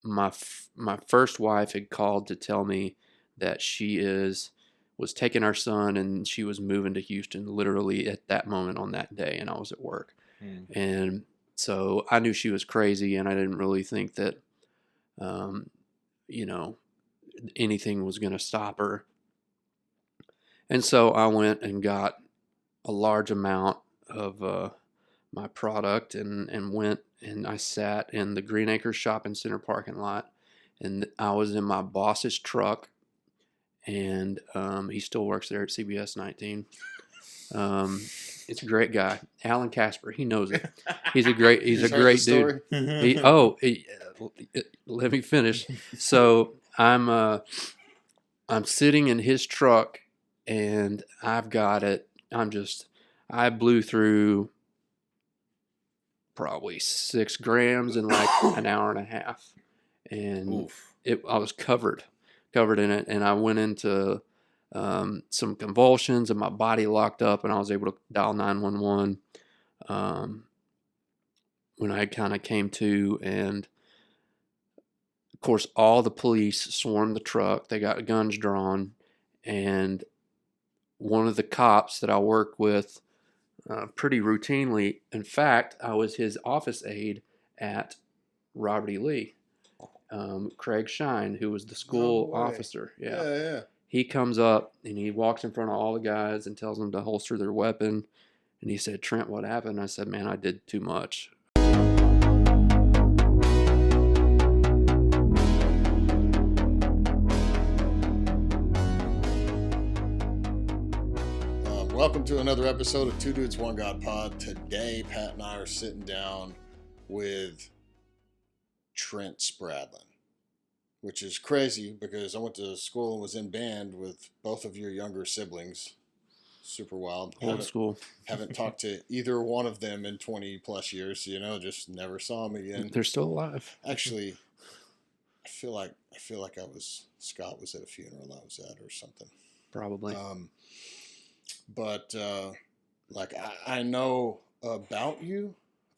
my first wife had called to tell me that was taking our son and she was moving to Houston literally at that moment on that day, and I was at work. And so I knew she was crazy, and I didn't really think that you know, anything was going to stop her. And so I went and got a large amount of my product and went and I sat in the Green Acres Shopping Center parking lot, and I was in my boss's truck, and he still works there at CBS 19. It's a great guy, Alan Casper. He knows it. He's a great dude. Let me finish. So I'm sitting in his truck, and I've got it. I blew through probably 6 grams in like an hour and a half, and I was covered in it, and I went into some convulsions, and my body locked up, and I was able to dial 911 when I kind of came to, and of course all the police swarmed the truck. They got guns drawn, and one of the cops that I work with pretty routinely, in fact, I was his office aide at Robert E. Lee, Craig Shine, who was the school officer. Yeah. He comes up and he walks in front of all the guys and tells them to holster their weapon. And he said, "Trent, what happened?" I said, "Man, I did too much." Welcome to another episode of Two Dudes, One God Pod. Today, Pat and I are sitting down with Trent Spradlin, which is crazy because I went to school and was in band with both of your younger siblings. Super wild. Old school. Haven't talked to either one of them in 20 plus years, just never saw them again. They're still alive. Actually, I feel like Scott was at a funeral I was at or something. Probably. But I know about you.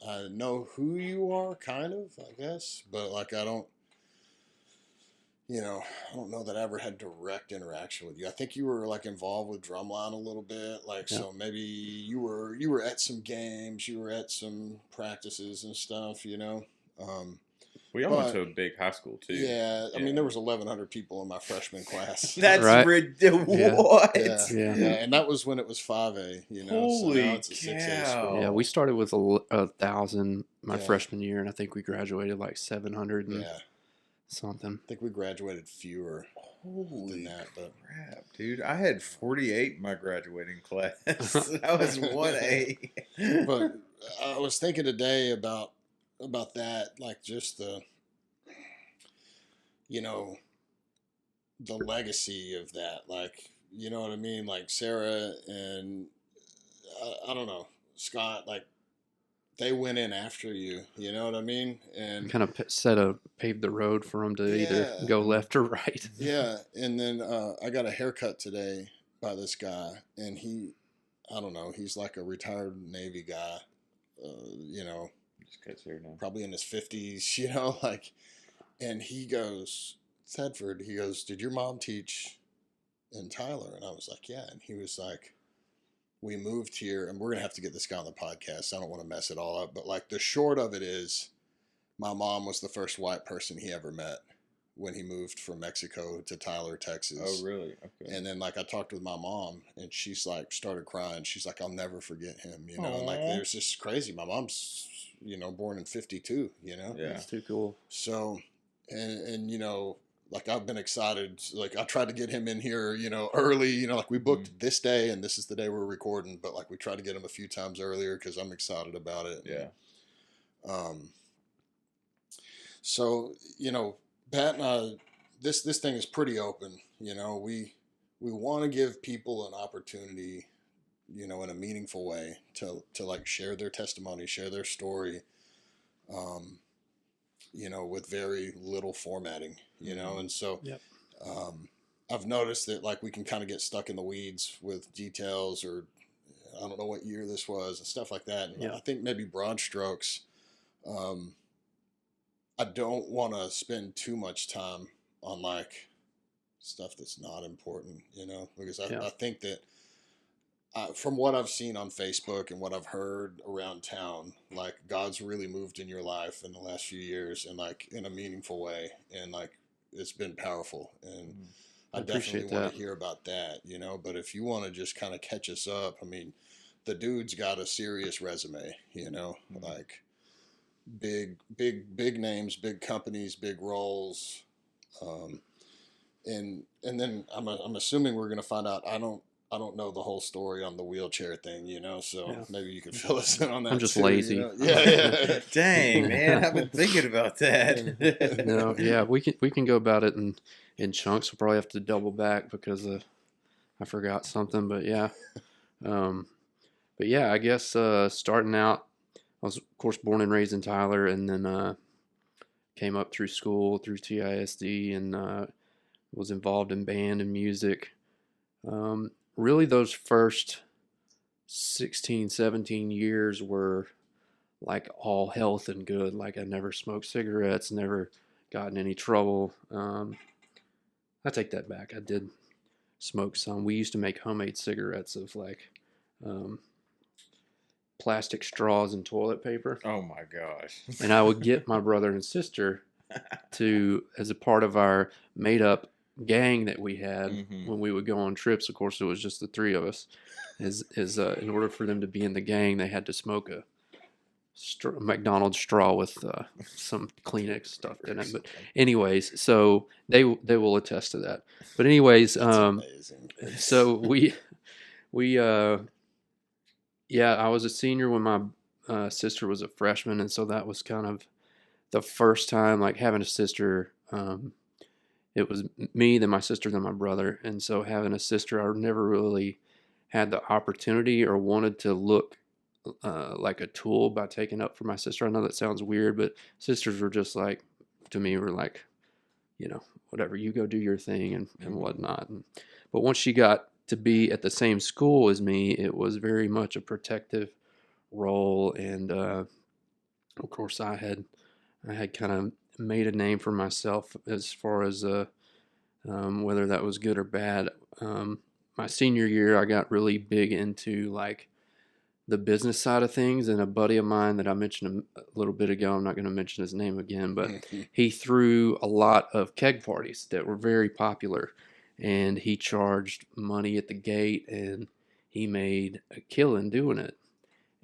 I know who you are, kind of, I guess. But I don't know that I ever had direct interaction with you. I think you were involved with Drumline a little bit, so maybe you were at some games, you were at some practices and stuff, We all went to a big high school too. Yeah, I mean there was 1,100 people in my freshman class. That's right? ridiculous. What? Yeah, and that was when it was 5A. Holy so now it's a 6A school. Yeah, we started with 1,000 my freshman year, and I think we graduated 700 and something. I think we graduated fewer than that. But crap, dude! I had 48 in my graduating class. I was 1A. But I was thinking today about that, just the legacy of that, you know what I mean? Sarah and I don't know, Scott, they went in after you, you know what I mean? And kind of paved the road for them to either go left or right. Yeah, and then I got a haircut today by this guy, and I don't know, he's like a retired Navy guy, probably in his 50s, and he goes, Tedford, he goes, "Did your mom teach in Tyler?" And I was like, "Yeah." And he was like, "We moved here," and we're going to have to get this guy on the podcast. I don't want to mess it all up, but the short of it is my mom was the first white person he ever met when he moved from Mexico to Tyler, Texas. Oh, really? Okay. And then I talked with my mom, and she's started crying. She's like, "I'll never forget him," and it was just crazy. My mom's, born in 52, Yeah. That's too cool. So, and I've been excited. I tried to get him in here, early, we booked this day and this is the day we're recording, but we tried to get him a few times earlier because I'm excited about it. Yeah. So, Pat and I, this thing is pretty open. We want to give people an opportunity, in a meaningful way to share their testimony, share their story, with very little formatting, and so I've noticed that we can kind of get stuck in the weeds with details, or I don't know what year this was and stuff like that. And I think maybe broad strokes. I don't want to spend too much time on like stuff that's not important, because Yeah. I think that from what I've seen on Facebook and what I've heard around town, like God's really moved in your life in the last few years and like in a meaningful way. And like it's been powerful. And I I definitely appreciate want that. to hear about that, But if you want to just kind of catch us up, I mean, the dude's got a serious resume, like big names, big companies, big roles. Um, and then I'm assuming we're gonna find out. I don't know the whole story on the wheelchair thing, So Yeah. maybe you could fill us in on I'm that just too, lazy. Yeah, Dang, man, I've been Yeah. thinking about that. No, yeah, we can go about it in chunks. We'll probably have to double back because I forgot something, but yeah. Um, but yeah, I guess starting out, I was of course born and raised in Tyler, and then came up through school through TISD, and was involved in band and music. Really, those first 16, 17 years were like all health and good. Like I never smoked cigarettes, never got in any trouble. I take that back. I did smoke some. We used to make homemade cigarettes of like um, plastic straws and toilet paper. Oh my gosh. And I would get my brother and sister to, as a part of our made up gang that we had when we would go on trips. Of course, it was just the three of us. In order for them to be in the gang, they had to smoke a McDonald's straw with some Kleenex stuffed in it. But anyways, so they will attest to that. But anyways, that's amazing. so we yeah, I was a senior when my sister was a freshman, and so that was kind of the first time like having a sister. It was me, then my sister, then my brother, and so having a sister, I never really had the opportunity or wanted to look like a tool by taking up for my sister. I know that sounds weird, but sisters were just like, to me, were like, whatever, you go do your thing and whatnot. But once she got to be at the same school as me, it was very much a protective role. And of course, I had kind of made a name for myself as far as whether that was good or bad. My senior year, I got really big into like the business side of things, and a buddy of mine that I mentioned a little bit ago, I'm not going to mention his name again, but he threw a lot of keg parties that were very popular, and he charged money at the gate, and he made a killing doing it.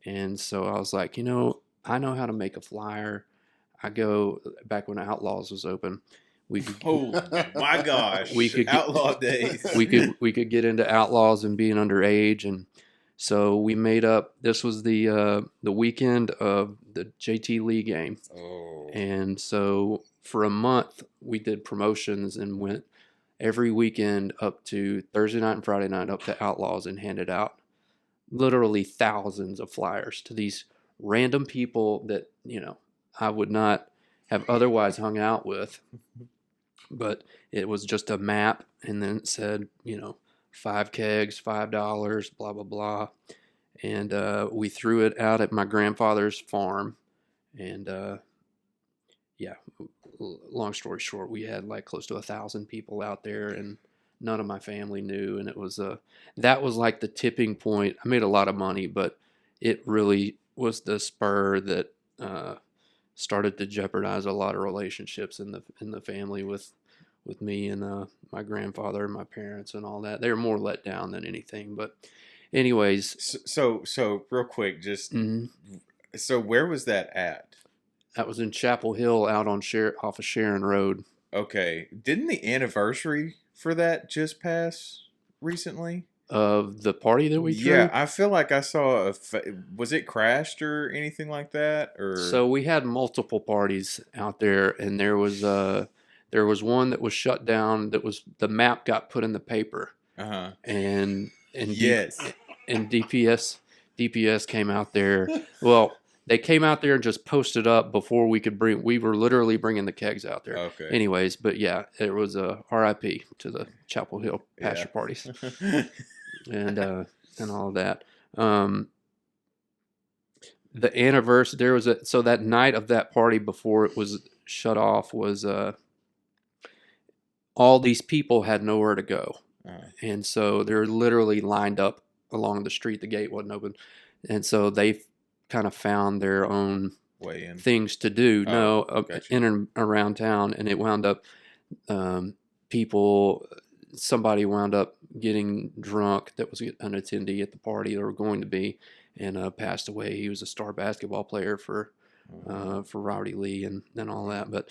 And so I was like, I know how to make a flyer. I go back when Outlaws was open. We could, Oh my gosh. we could Outlaw days. we could get into Outlaws and being underage, and so we made up. This was the weekend of the JT Lee game, Oh. and so for a month we did promotions and went every weekend up to Thursday night and Friday night up to Outlaws and handed out literally thousands of flyers to these random people that I would not have otherwise hung out with. But it was just a map, and then it said, 5 kegs, $5, blah, blah, blah. And we threw it out at my grandfather's farm. And yeah, long story short, we had like close to 1,000 people out there, and none of my family knew. And it was that was like the tipping point. I made a lot of money, but it really was the spur that started to jeopardize a lot of relationships in the family with me and my grandfather and my parents and all that. They were more let down than anything. But anyways, So real quick, just so where was that at? that was in Chapel Hill out on off of Sharon Road. Okay, didn't the anniversary for that just pass recently? Of the party that we threw? Yeah, I feel like I saw was it crashed or anything like that? Or So we had multiple parties out there, and there was one that was shut down. That was the map got put in the paper, and yes, and DPS came out there. Well, they came out there and just posted up before we could bring. We were literally bringing the kegs out there. Okay. Anyways, but yeah, it was a RIP to the Chapel Hill pasture parties, and all of that. The anniversary, so that night of that party before it was shut off was all these people had nowhere to go. And so they're literally lined up along the street. The gate wasn't open. And so they kind of found their own way in. things to do. Gotcha. In and around town. And it wound up somebody wound up getting drunk that was an attendee at the party or going to be, and passed away. He was a star basketball player for Rowdy Lee and all that. But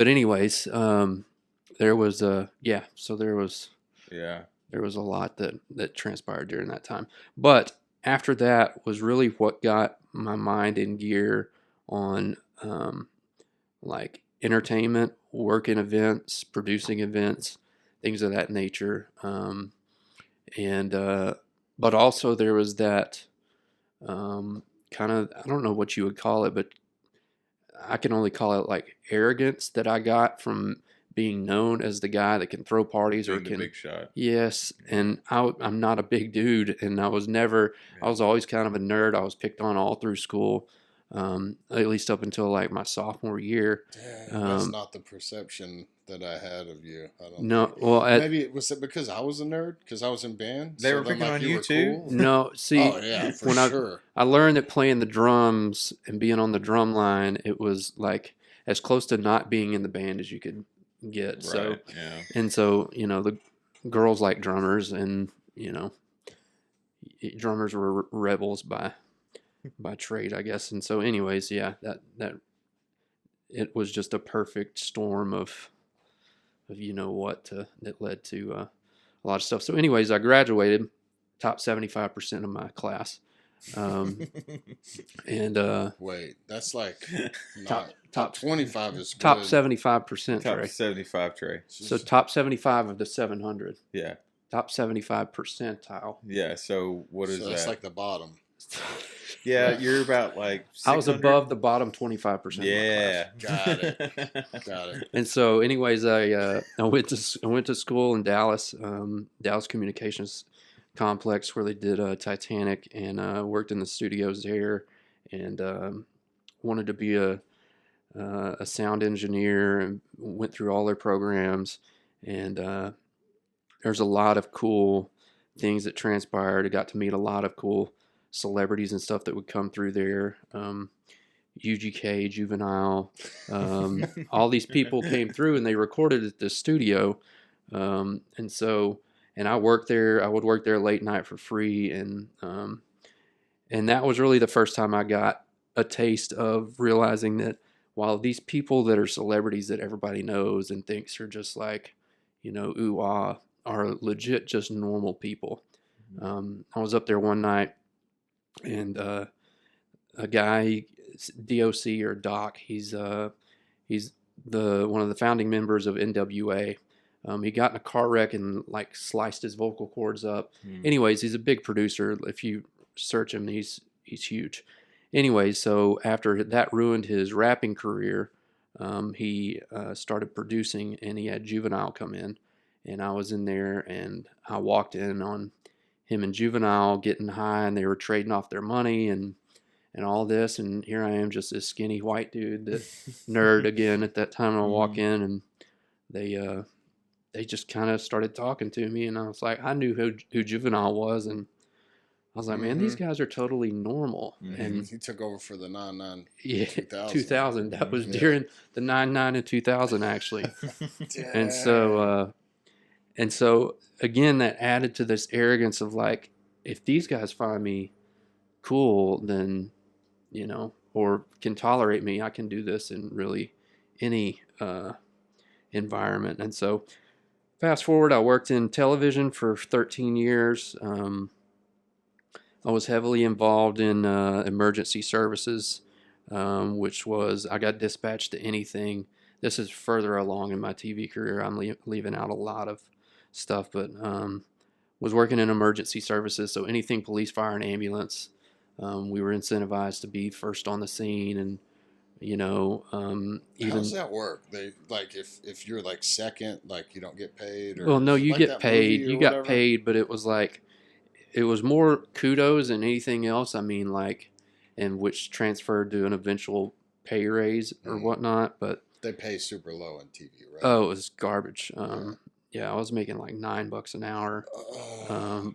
anyways, there was so there was a lot that transpired during that time. But after that was really what got my mind in gear on like entertainment, working events, producing events, things of that nature. But also there was that kind of, I don't know what you would call it, but I can only call it like arrogance that I got from being known as the guy that can throw parties Being the big shot. Yes, and I'm not a big dude, and I was always kind of a nerd. I was picked on all through school, at least up until like my sophomore year. Dang, that's not the perception that I had of you. I don't No, think. well, Maybe was it because I was a nerd? Because I was in band? They were picking on you too? Cool? No, see, Oh yeah, for sure. I learned that playing the drums and being on the drum line, it was like as close to not being in the band as you could get. Right, So, yeah. and so, the girls like drummers, and, drummers were rebels by trade, I guess. And so anyways, yeah, that it was just a perfect storm of that led to a lot of stuff. So anyways, I graduated, top 75% of my class. And wait, that's like top 25 is top good. 75%. Top Trey. 75, Trey. So top 75 of the 700. Yeah. Top 75 percentile. Yeah. So what is So that? that's like the bottom. Yeah, you're about like 600? I was above the bottom 25%. Yeah. Of my class. Got it. And so, anyways, I went to school in Dallas, Dallas Communications Complex, where they did Titanic, and worked in the studios there, and wanted to be a sound engineer, and went through all their programs, and there's a lot of cool things that transpired. I got to meet a lot of cool celebrities and stuff that would come through there. UGK, Juvenile, all these people came through and they recorded at the studio. And I worked there. I would work there late night for free, and that was really the first time I got a taste of realizing that while these people that are celebrities that everybody knows and thinks are just like, ooh ah, are legit just normal people. I was up there one night, and a guy, DOC or Doc, he's one of the founding members of NWA. He got in a car wreck and like sliced his vocal cords up. Anyways, he's a big producer. If you search him, he's huge. Anyways, so after that ruined his rapping career, he started producing, and he had Juvenile come in, and I was in there, and I walked in on him and Juvenile getting high, and they were trading off their money and all this, and here I am, just this skinny white dude, that nerd again at that time. I walk in, and they just kind of started talking to me, and I was like, I knew who Juvenile was, and I was like, man, these guys are totally normal. And he took over for the 99 2000. That was during the 99 and 2000 actually. And so again, that added to this arrogance of like, if these guys find me cool, then, or can tolerate me, I can do this in really any environment. And so fast forward, I worked in television for 13 years. I was heavily involved in emergency services, which was, I got dispatched to anything. This is further along in my TV career. I'm leaving out a lot of stuff, but was working in emergency services, so anything police, fire, and ambulance. We were incentivized to be first on the scene, and even how does that work? They like if you're like second, like you don't get paid. Or well, no, you like get paid. You got paid, but it was like, it was more kudos than anything else. I mean, like, and which transferred to an eventual pay raise or whatnot. But They pay super low on TV, right? Oh, it was garbage. Yeah, I was making like $9 an hour.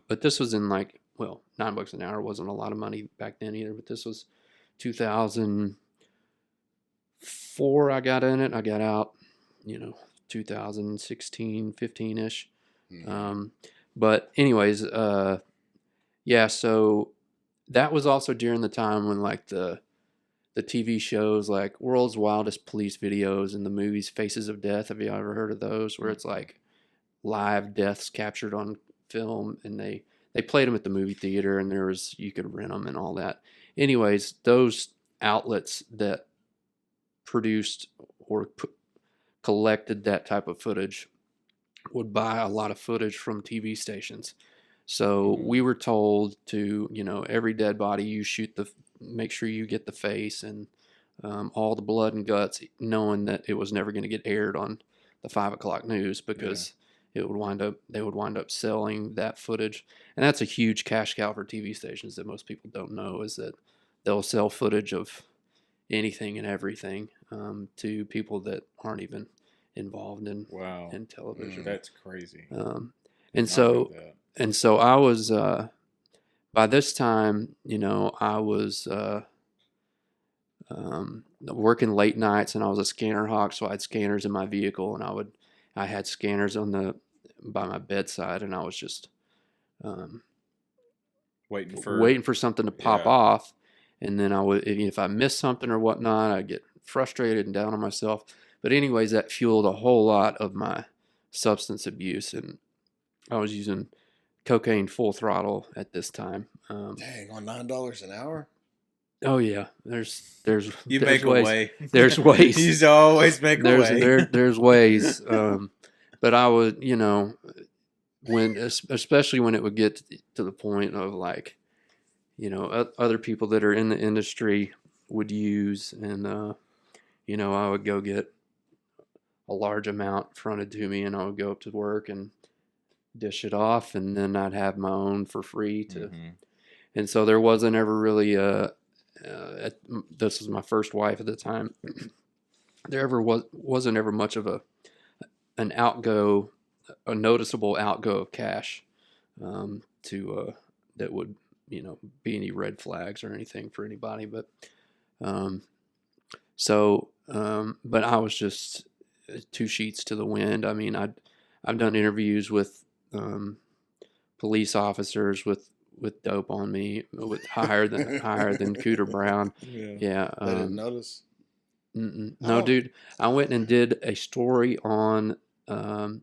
But this was in like, well, $9 an hour wasn't a lot of money back then either. But this was 2004. I got in it. I got out, 2016, 15 ish. But anyways, yeah. So that was also during the time when like the TV shows like World's Wildest Police Videos and the movies Faces of Death. Have you ever heard of those? Where it's like live deaths captured on film, and they played them at the movie theater, and you could rent them and all that. Anyways, those outlets that produced or collected that type of footage would buy a lot of footage from TV stations. So we were told to, every dead body you make sure you get the face and all the blood and guts, knowing that it was never going to get aired on the 5 o'clock news because they would wind up selling that footage. And that's a huge cash cow for TV stations that most people don't know, is that they'll sell footage of anything and everything to people that aren't even involved in television. That's crazy. And so I was by this time, I was working late nights, and I was a scanner hawk, so I had scanners in my vehicle, and I had scanners by my bedside, and I was just waiting for something to pop off, and then if I missed something or whatnot, I'd get frustrated and down on myself. But anyways, that fueled a whole lot of my substance abuse, and I was using cocaine full throttle at this time. Dang, on $9 an hour? Oh yeah, there's make ways. a way. There's ways. You always make a way. There's ways. But I would, especially when it would get to the point of like, other people that are in the industry would use, and I would go get a large amount fronted to me, and I would go up to work and dish it off, and then I'd have my own for free to. And so there wasn't ever really this was my first wife at the time. There wasn't ever much of a noticeable outgo of cash that would be any red flags or anything for anybody. But but I was just two sheets to the wind. I mean, I've done interviews with police officers with dope on me, with higher than Cooter Brown. Yeah. They didn't notice. No, dude. I went and did a story on the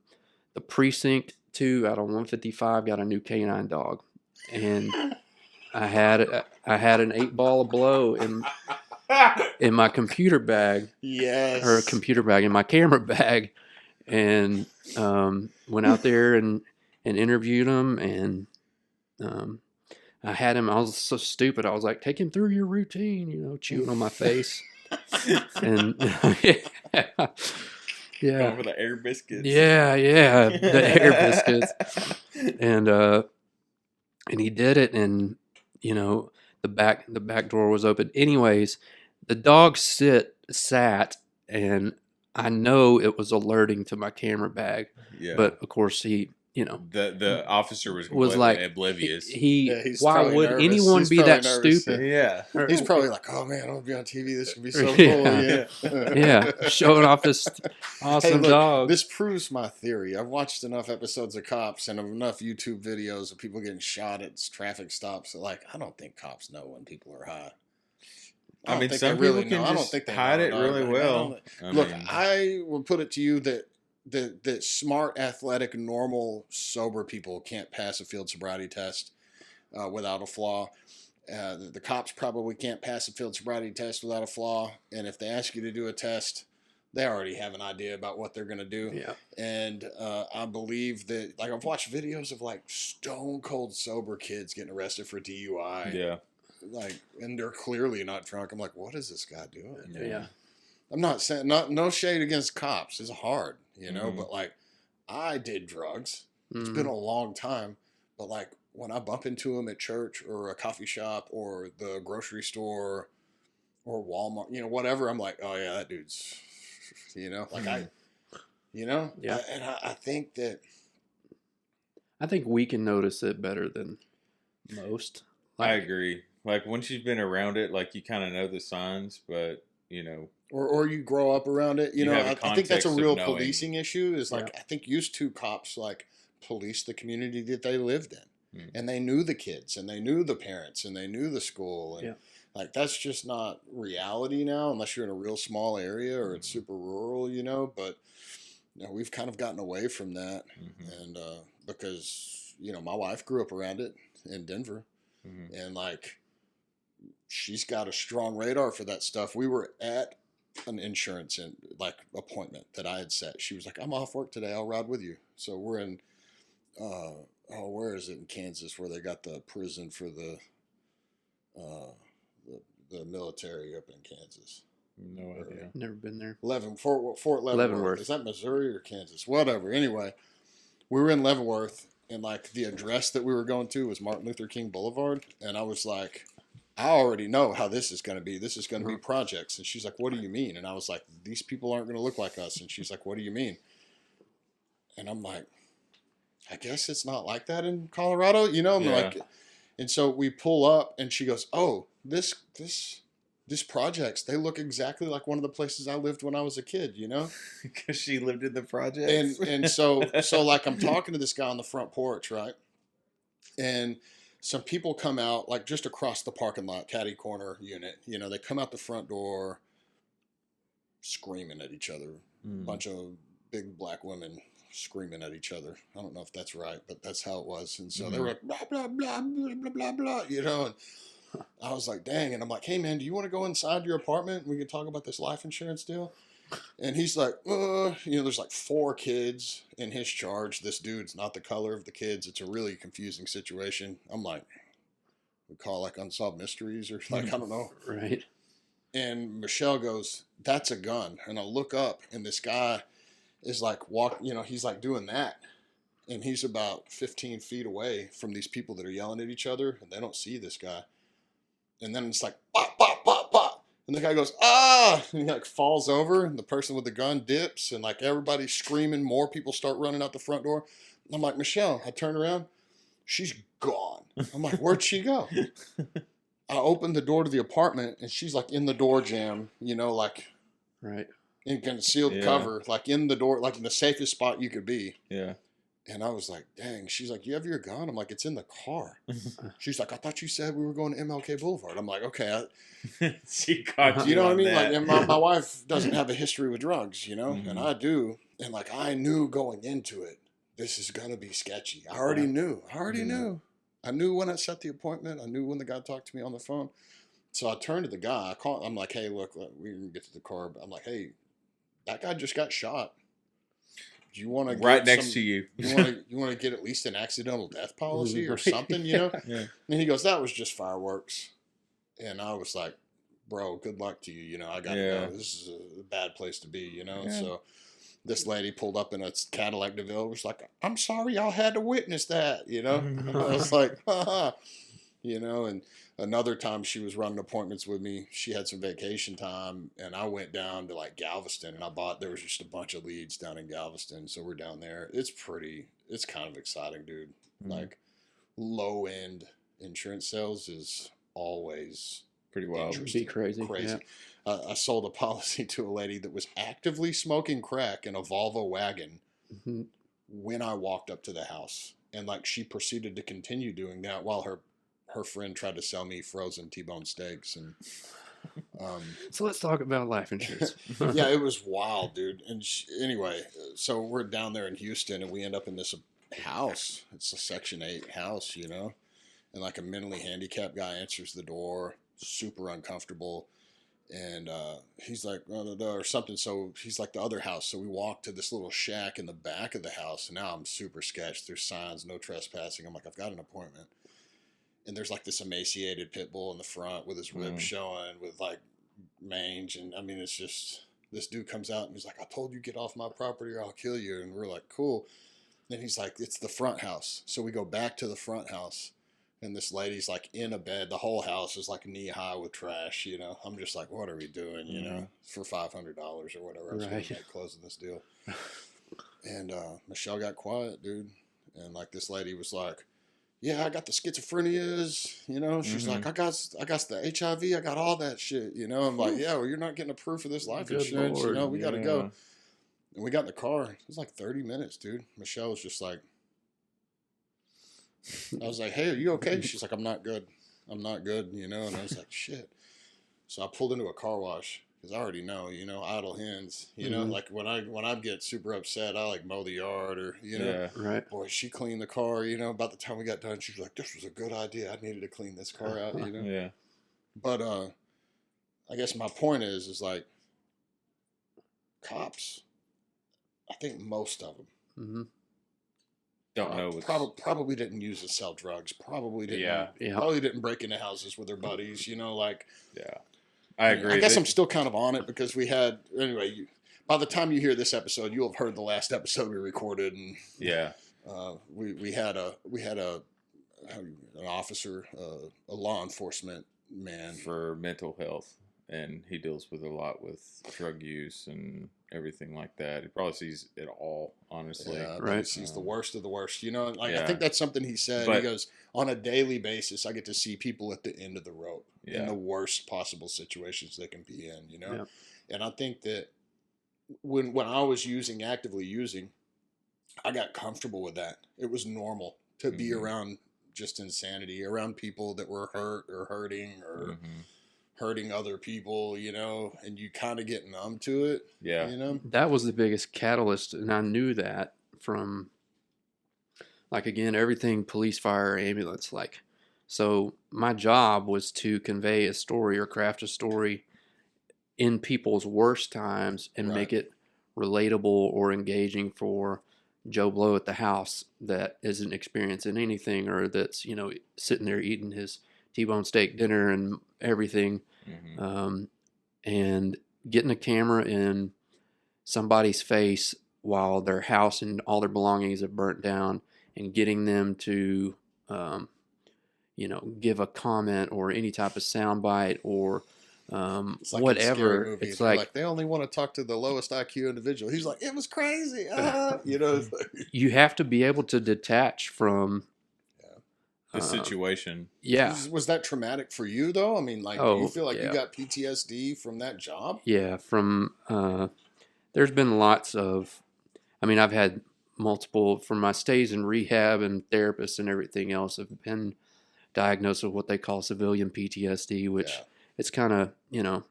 precinct 2 out of 155 got a new canine dog, and I had an 8-ball of blow in my computer bag. Yes. Or a computer bag in my camera bag, and went out there and interviewed him, and I had him. I was so stupid. I was like, "Take him through your routine," chewing on my face, and yeah, over the air biscuits. Yeah, the air biscuits, and he did it, and the back door was open. Anyways, the dog sat, and I know it was alerting to my camera bag, but of course he. The officer was like oblivious. Why would anyone be that stupid? Yeah. He's probably like, "Oh man, I'm gonna be on TV. This can be so cool." Yeah. Showing off this awesome dog. This proves my theory. I've watched enough episodes of Cops and enough YouTube videos of people getting shot at traffic stops. Like, I don't think cops know when people are high. I mean, some people can just hide it really well. Look, I will put it to you that smart, athletic, normal, sober people can't pass a field sobriety test without a flaw. The cops probably can't pass a field sobriety test without a flaw. And if they ask you to do a test, they already have an idea about what they're going to do. Yeah. And I believe that, like, I've watched videos of like stone cold sober kids getting arrested for DUI. Yeah. Like, and they're clearly not drunk. I'm like, what is this guy doing? Yeah. I'm not saying no shade against cops. It's hard, but like, I did drugs. It's been a long time, but like when I bump into them at church or a coffee shop or the grocery store or Walmart, whatever, I'm like, oh yeah, that dude's you know, like you know, Yeah. I think that I think we can notice it better than most. I Like, agree. Like once you've been around it, like you kind of know the signs, but you know, or you grow up around it, you you know, have a I think that's a context of real knowing. policing issue is yeah, like, I think used to cops like police the community that they lived in Hmm. and they knew the kids and they knew the parents and they knew the school. And yeah, like, that's just not reality now, unless you're in a real small area or it's super rural, you know, but you know, we've kind of gotten away from that. Hmm. And, because, you know, my wife grew up around it in Denver Hmm. and like, she's got a strong radar for that stuff. We were at an insurance and like appointment that I had set. She was like, "I'm off work today. I'll ride with you." So we're in where is it in Kansas where they got the prison for uh, the military up in Kansas? No Or idea. never been there. Fort Leavenworth. Leavenworth. Is that Missouri or Kansas? Whatever. Anyway, we were in Leavenworth and like the address that we were going to was Martin Luther King Boulevard, and I was like, I already know how this is going to be. This is going to be projects. And she's like, "What do you mean?" And I was like, "These people aren't going to look like us." And she's like, "What do you mean?" And I'm like, "I guess it's not like that in Colorado, you know?" I'm Yeah. like, and so we pull up, and she goes, "Oh, this projects. They look exactly like one of the places I lived when I was a kid, you know?" Because she lived in the projects. And so like I'm talking to this guy on the front porch, right? And some people come out like just across the parking lot, caddy corner unit. You know, they come out the front door screaming at each other. Mm. Bunch of big black women screaming at each other. I don't know if that's right, but that's how it was. And so they were like blah blah blah blah blah blah blah. You know, and I was like, dang. And I'm like, hey man, do you want to go inside your apartment and we can talk about this life insurance deal? And he's like, you know, there's like 4 kids in his charge. This dude's not the color of the kids. It's a really confusing situation. I'm like, we call like unsolved mysteries or like, I don't know. Right. And Michelle goes, "That's a gun." And I look up and this guy is like you know, he's like doing that. And he's about 15 feet away from these people that are yelling at each other and they don't see this guy. And then it's like, pop, pop, pop, pop. And the guy goes, "Ah!" And he like falls over and the person with the gun dips and like everybody's screaming. More people start running out the front door. And I'm like, Michelle, I turn around. She's gone. I'm like, where'd she go? I opened the door to the apartment and she's like in the door jamb, you know, like Right. in concealed Yeah. cover, like in the door, like in the safest spot you could be. Yeah. And I was like, dang. She's like, "You have your gun?" I'm like, "It's in the car." She's like, "I thought you said we were going to MLK Boulevard." I'm like, "Okay." She caught You know what I on mean? Like, that. and my wife doesn't have a history with drugs, you know, and Mhm. I do. And like, I knew going into it, this is going to be sketchy. I already Yeah. knew. I already Yeah. knew. I knew when I set the appointment. I knew when the guy talked to me on the phone. So I turned to the guy. I'm like, "Hey, look, we can get to the car." But I'm like, "Hey, that guy just got shot. Do you want to Right get next to you. you want to get at least an accidental death policy or Right. something, you know?" Yeah. And he goes, "That was just fireworks." And I was like, "Bro, good luck to you. You know, I got to Yeah. go. This is a bad place to be, you know?" Yeah. So this lady pulled up in a Cadillac DeVille, was like, "I'm sorry y'all had to witness that," you know? I was like, haha, you know, and another time she was running appointments with me. She had some vacation time and I went down to like Galveston and there was just a bunch of leads down in Galveston. So we're down there. It's kind of exciting, dude. Mhm. Like low end insurance sales is always Pretty wild. interesting. Be crazy. Crazy. I sold a policy to a lady that was actively smoking crack in a Volvo wagon Yeah. when I walked up to the house. And like she proceeded to continue doing that while her friend tried to sell me frozen T-bone steaks. And So let's talk about life insurance. yeah, it was wild, dude. And anyway, so we're down there in Houston and we end up in this house. It's a Section 8 house, you know, and like a mentally handicapped guy answers the door, super uncomfortable. And he's like, or something. So he's like, the other house. So we walk to this little shack in the back of the house. And now I'm super sketched. There's signs, no trespassing. I'm like, I've got an appointment. And there's like this emaciated pit bull in the front with his ribs showing with like mange. And I mean, it's just, this dude comes out and he's like, "I told you get off my property or I'll kill you." And we're like, cool. And he's like, "It's the front house." So we go back to the front house And this lady's like in a bed. The whole house is like knee high with trash. You know, I'm just like, what are we doing? You know, for $500 or whatever I was going to make closing this deal. And Michelle got quiet, dude. And like this lady was like, yeah, I got the schizophrenias, you know. She's like, I got the HIV, I got all that shit, you know. I'm like, yeah, well, you're not getting approved for this life Good insurance, Lord, you know. We got to go. And we got in the car. It was like 30 minutes, dude. Michelle was just like, I was like, hey, are you okay? She's like, I'm not good. I'm not good, you know. And I was like, shit. So I pulled into a car wash because I already know, you know, idle hands. You know, like when I get super upset, I like mow the yard or you know, right. Boy, she cleaned the car. You know, about the time we got done, she was like, "This was a good idea. I needed to clean this car out." You know. Yeah. But I guess my point is like cops. I think most of them don't know. Probably didn't use to sell drugs. Probably didn't. Yeah. Probably didn't break into houses with their buddies. You know, like. Yeah. I agree. I guess I'm still kind of on it because we had anyway. By the time you hear this episode, you'll have heard the last episode we recorded, and yeah, we had an officer, a law enforcement man for mental health, and he deals with a lot with drug use and everything like that. He probably sees it all, honestly. Yeah, right. He sees the worst of the worst. You know, like Yeah. I think that's something he said. But- He goes, on a daily basis, I get to see people at the end of the rope in Yeah. the worst possible situations they can be in. You know, Yeah. and I think that when I was actively using, I got comfortable with that. It was normal to be around just insanity, around people that were hurt or hurting or hurting other people, you know, and you kind of get numb to it. Yeah. You know? That was the biggest catalyst, and I knew that from, like, again, everything police, fire, ambulance, like. So my job was to convey a story or craft a story in people's worst times and make it relatable or engaging for Joe Blow at the house that isn't experiencing anything, or that's, you know, sitting there eating his T-bone steak dinner and everything. And getting a camera in somebody's face while their house and all their belongings have burnt down, and getting them to, you know, give a comment or any type of soundbite or It's like whatever. In It's like, like they only want to talk to the lowest IQ individual. He's like, it was crazy. You know, it's like, you have to be able to detach from the situation. Yeah. Was that traumatic for you though? I mean, like, do you feel like you got PTSD from that job? Yeah, from there's been lots of, I mean, I've had multiple, from my stays in rehab and therapists and everything else, have been diagnosed with what they call civilian PTSD, which it's kind of, you know,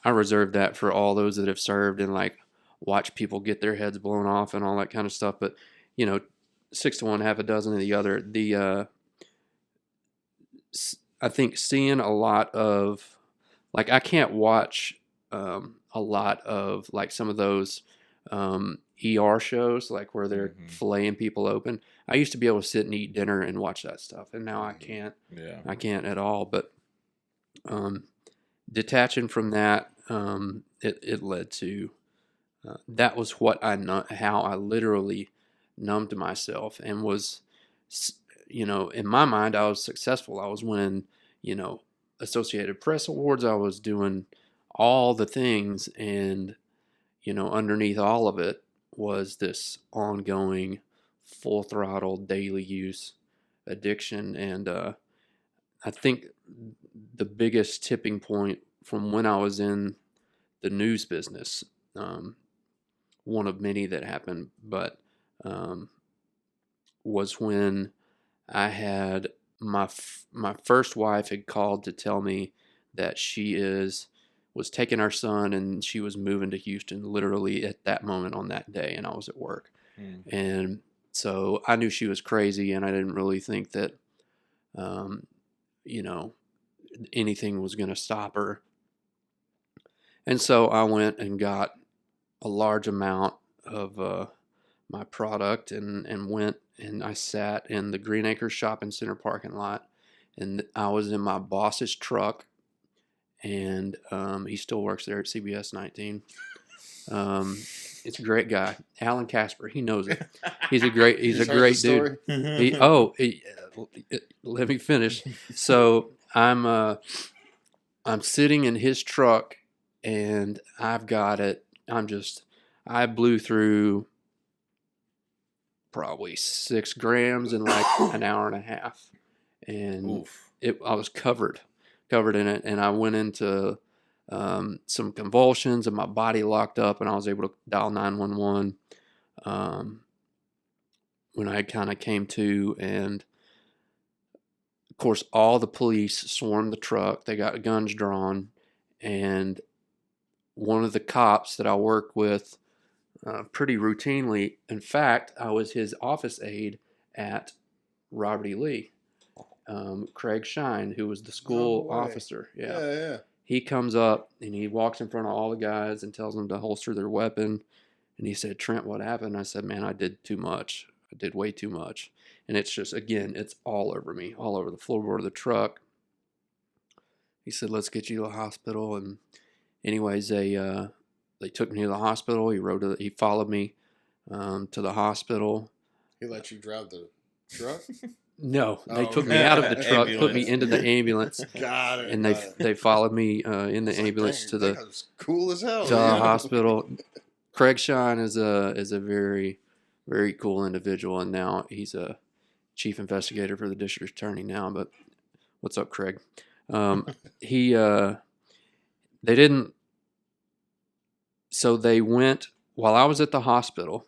I reserve that for all those that have served and like watch people get their heads blown off and all that kind of stuff. But, you know, 6 to 1, half a dozen of the other. I think seeing a lot of, like, I can't watch a lot of like some of those ER shows, like where they're filleting people open. I used to be able to sit and eat dinner and watch that stuff, and now I can't. Yeah, I can't at all. But detaching from that, it led to that was what how I literally numbed myself and was, you know, in my mind I was successful. I was winning, you know, Associated Press awards. I was doing all the things, and you know, underneath all of it was this ongoing full throttle daily use addiction. And I think the biggest tipping point from when I was in the news business, one of many that happened, but was when I had my first wife had called to tell me that she was taking our son and she was moving to Houston literally at that moment on that day, and I was at work. And so I knew she was crazy, and I didn't really think that you know, anything was going to stop her. And so I went and got a large amount of my product and went and I sat in the Green Acres Shopping Center parking lot, and I was in my boss's truck, and he still works there at CBS 19. It's a great guy, Alan Casper. He knows it. He's a great He's heard the story? Let me finish. So I'm sitting in his truck, and I've got it. I blew through probably 6 grams in like an hour and a half, and Oof. I was covered in it, and I went into some convulsions, and my body locked up, and I was able to dial 911 when I kind of came to, and of course all the police swarmed the truck. They got guns drawn, and one of the cops that I work with pretty routinely, in fact, I was his office aide at Robert E. Lee, Craig Shine, who was the school No way. officer. Yeah. He comes up and he walks in front of all the guys and tells them to holster their weapon. And he said, "Trent, what happened?" I said, "Man, I did too much. I did way too much." And it's just, again, it's all over me, all over the floorboard of the truck. He said, "Let's get you to the hospital." And anyways, they took me to the hospital. He followed me to the hospital. He let you drive the truck? No, they took okay. me out of the truck, put me Ambulance. into the ambulance, Got it. and got they it. followed me in the It's like, ambulance dang, to that the guy's cool as hell. hospital. Craig Shine is a very, very cool individual, and now he's a chief investigator for the district attorney now. But what's up, Craig? He they didn't. So they went while I was at the hospital.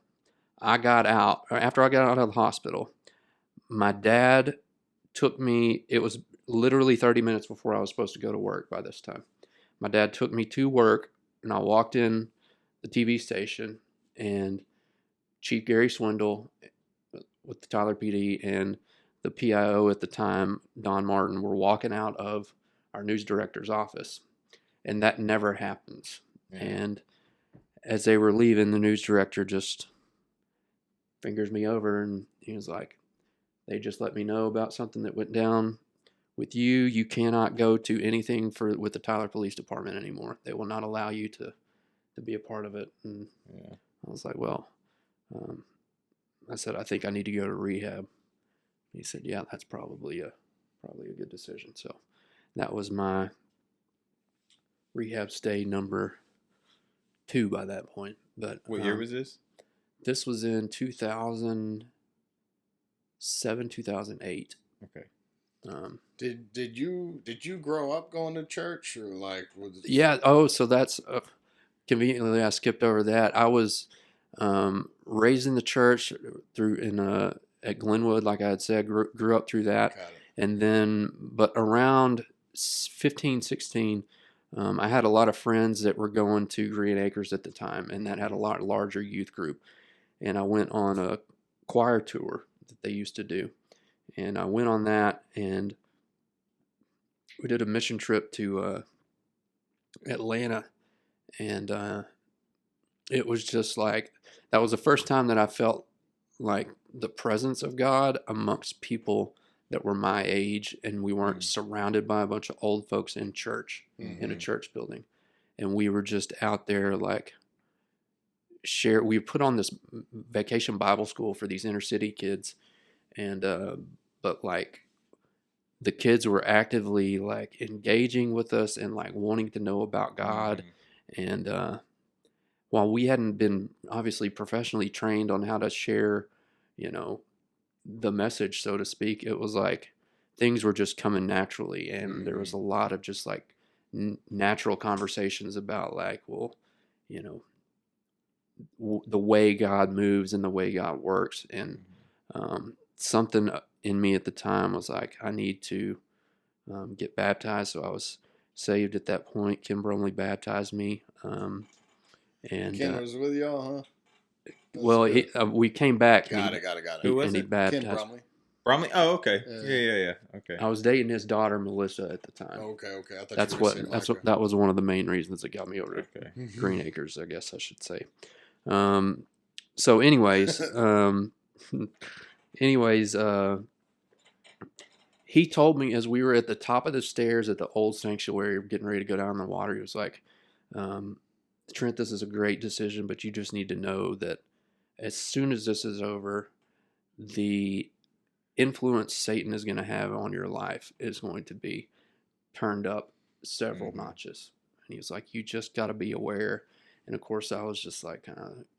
I got out after I got out of the hospital. My dad took me. It was literally 30 minutes before I was supposed to go to work by this time. My dad took me to work, and I walked in the TV station, and Chief Gary Swindle with the Tyler PD and the PIO at the time, Don Martin, were walking out of our news director's office. And that never happens. Yeah. And as they were leaving, the news director just fingers me over, and he was like, "They just let me know about something that went down with you. You cannot go to anything with the Tyler Police Department anymore. They will not allow you to be a part of it." And Yeah. I was like, "Well," I said, "I think I need to go to rehab." He said, "Yeah, that's probably a good decision." So that was my rehab stay number 2 by that point. But What year was this? This was in 2007, 2008. Okay. Did you grow up going to church or like was Yeah. Oh, so that's conveniently I skipped over that. I was raised in the church at Glenwood, like I had said, grew up through that. Got it. And then, but around 15, 16, I had a lot of friends that were going to Green Acres at the time, and that had a lot larger youth group. And I went on a choir tour that they used to do. And I went on that, and we did a mission trip to Atlanta. And it was just like, that was the first time that I felt like the presence of God amongst people that were my age, and we weren't surrounded by a bunch of old folks in church, in a church building. And we were just out there like we put on this vacation Bible school for these inner city kids. And, but like the kids were actively like engaging with us and like wanting to know about God. And, while we hadn't been obviously professionally trained on how to share, the message, so to speak, it was like things were just coming naturally. And there was a lot of just like natural conversations about like, well, the way God moves and the way God works. And something in me at the time was like, I need to get baptized. So I was saved at that point. Kim Bromley baptized me. And Ken was with y'all, huh? Well, we came back. Got it. Who was and he it? baptized. Ken Bromley. Bromley? Oh, okay. Yeah. Yeah. Okay. I was dating his daughter Melissa at the time. Okay. I thought you were saying Micah. That was one of the main reasons that got me over to Okay. Green Acres, I guess I should say. So anyways, he told me as we were at the top of the stairs at the old sanctuary, getting ready to go down in the water, he was like, Trent, this is a great decision, but you just need to know that as soon as this is over, the influence Satan is going to have on your life is going to be turned up several notches. And he was like, you just got to be aware. And of course, I was just like,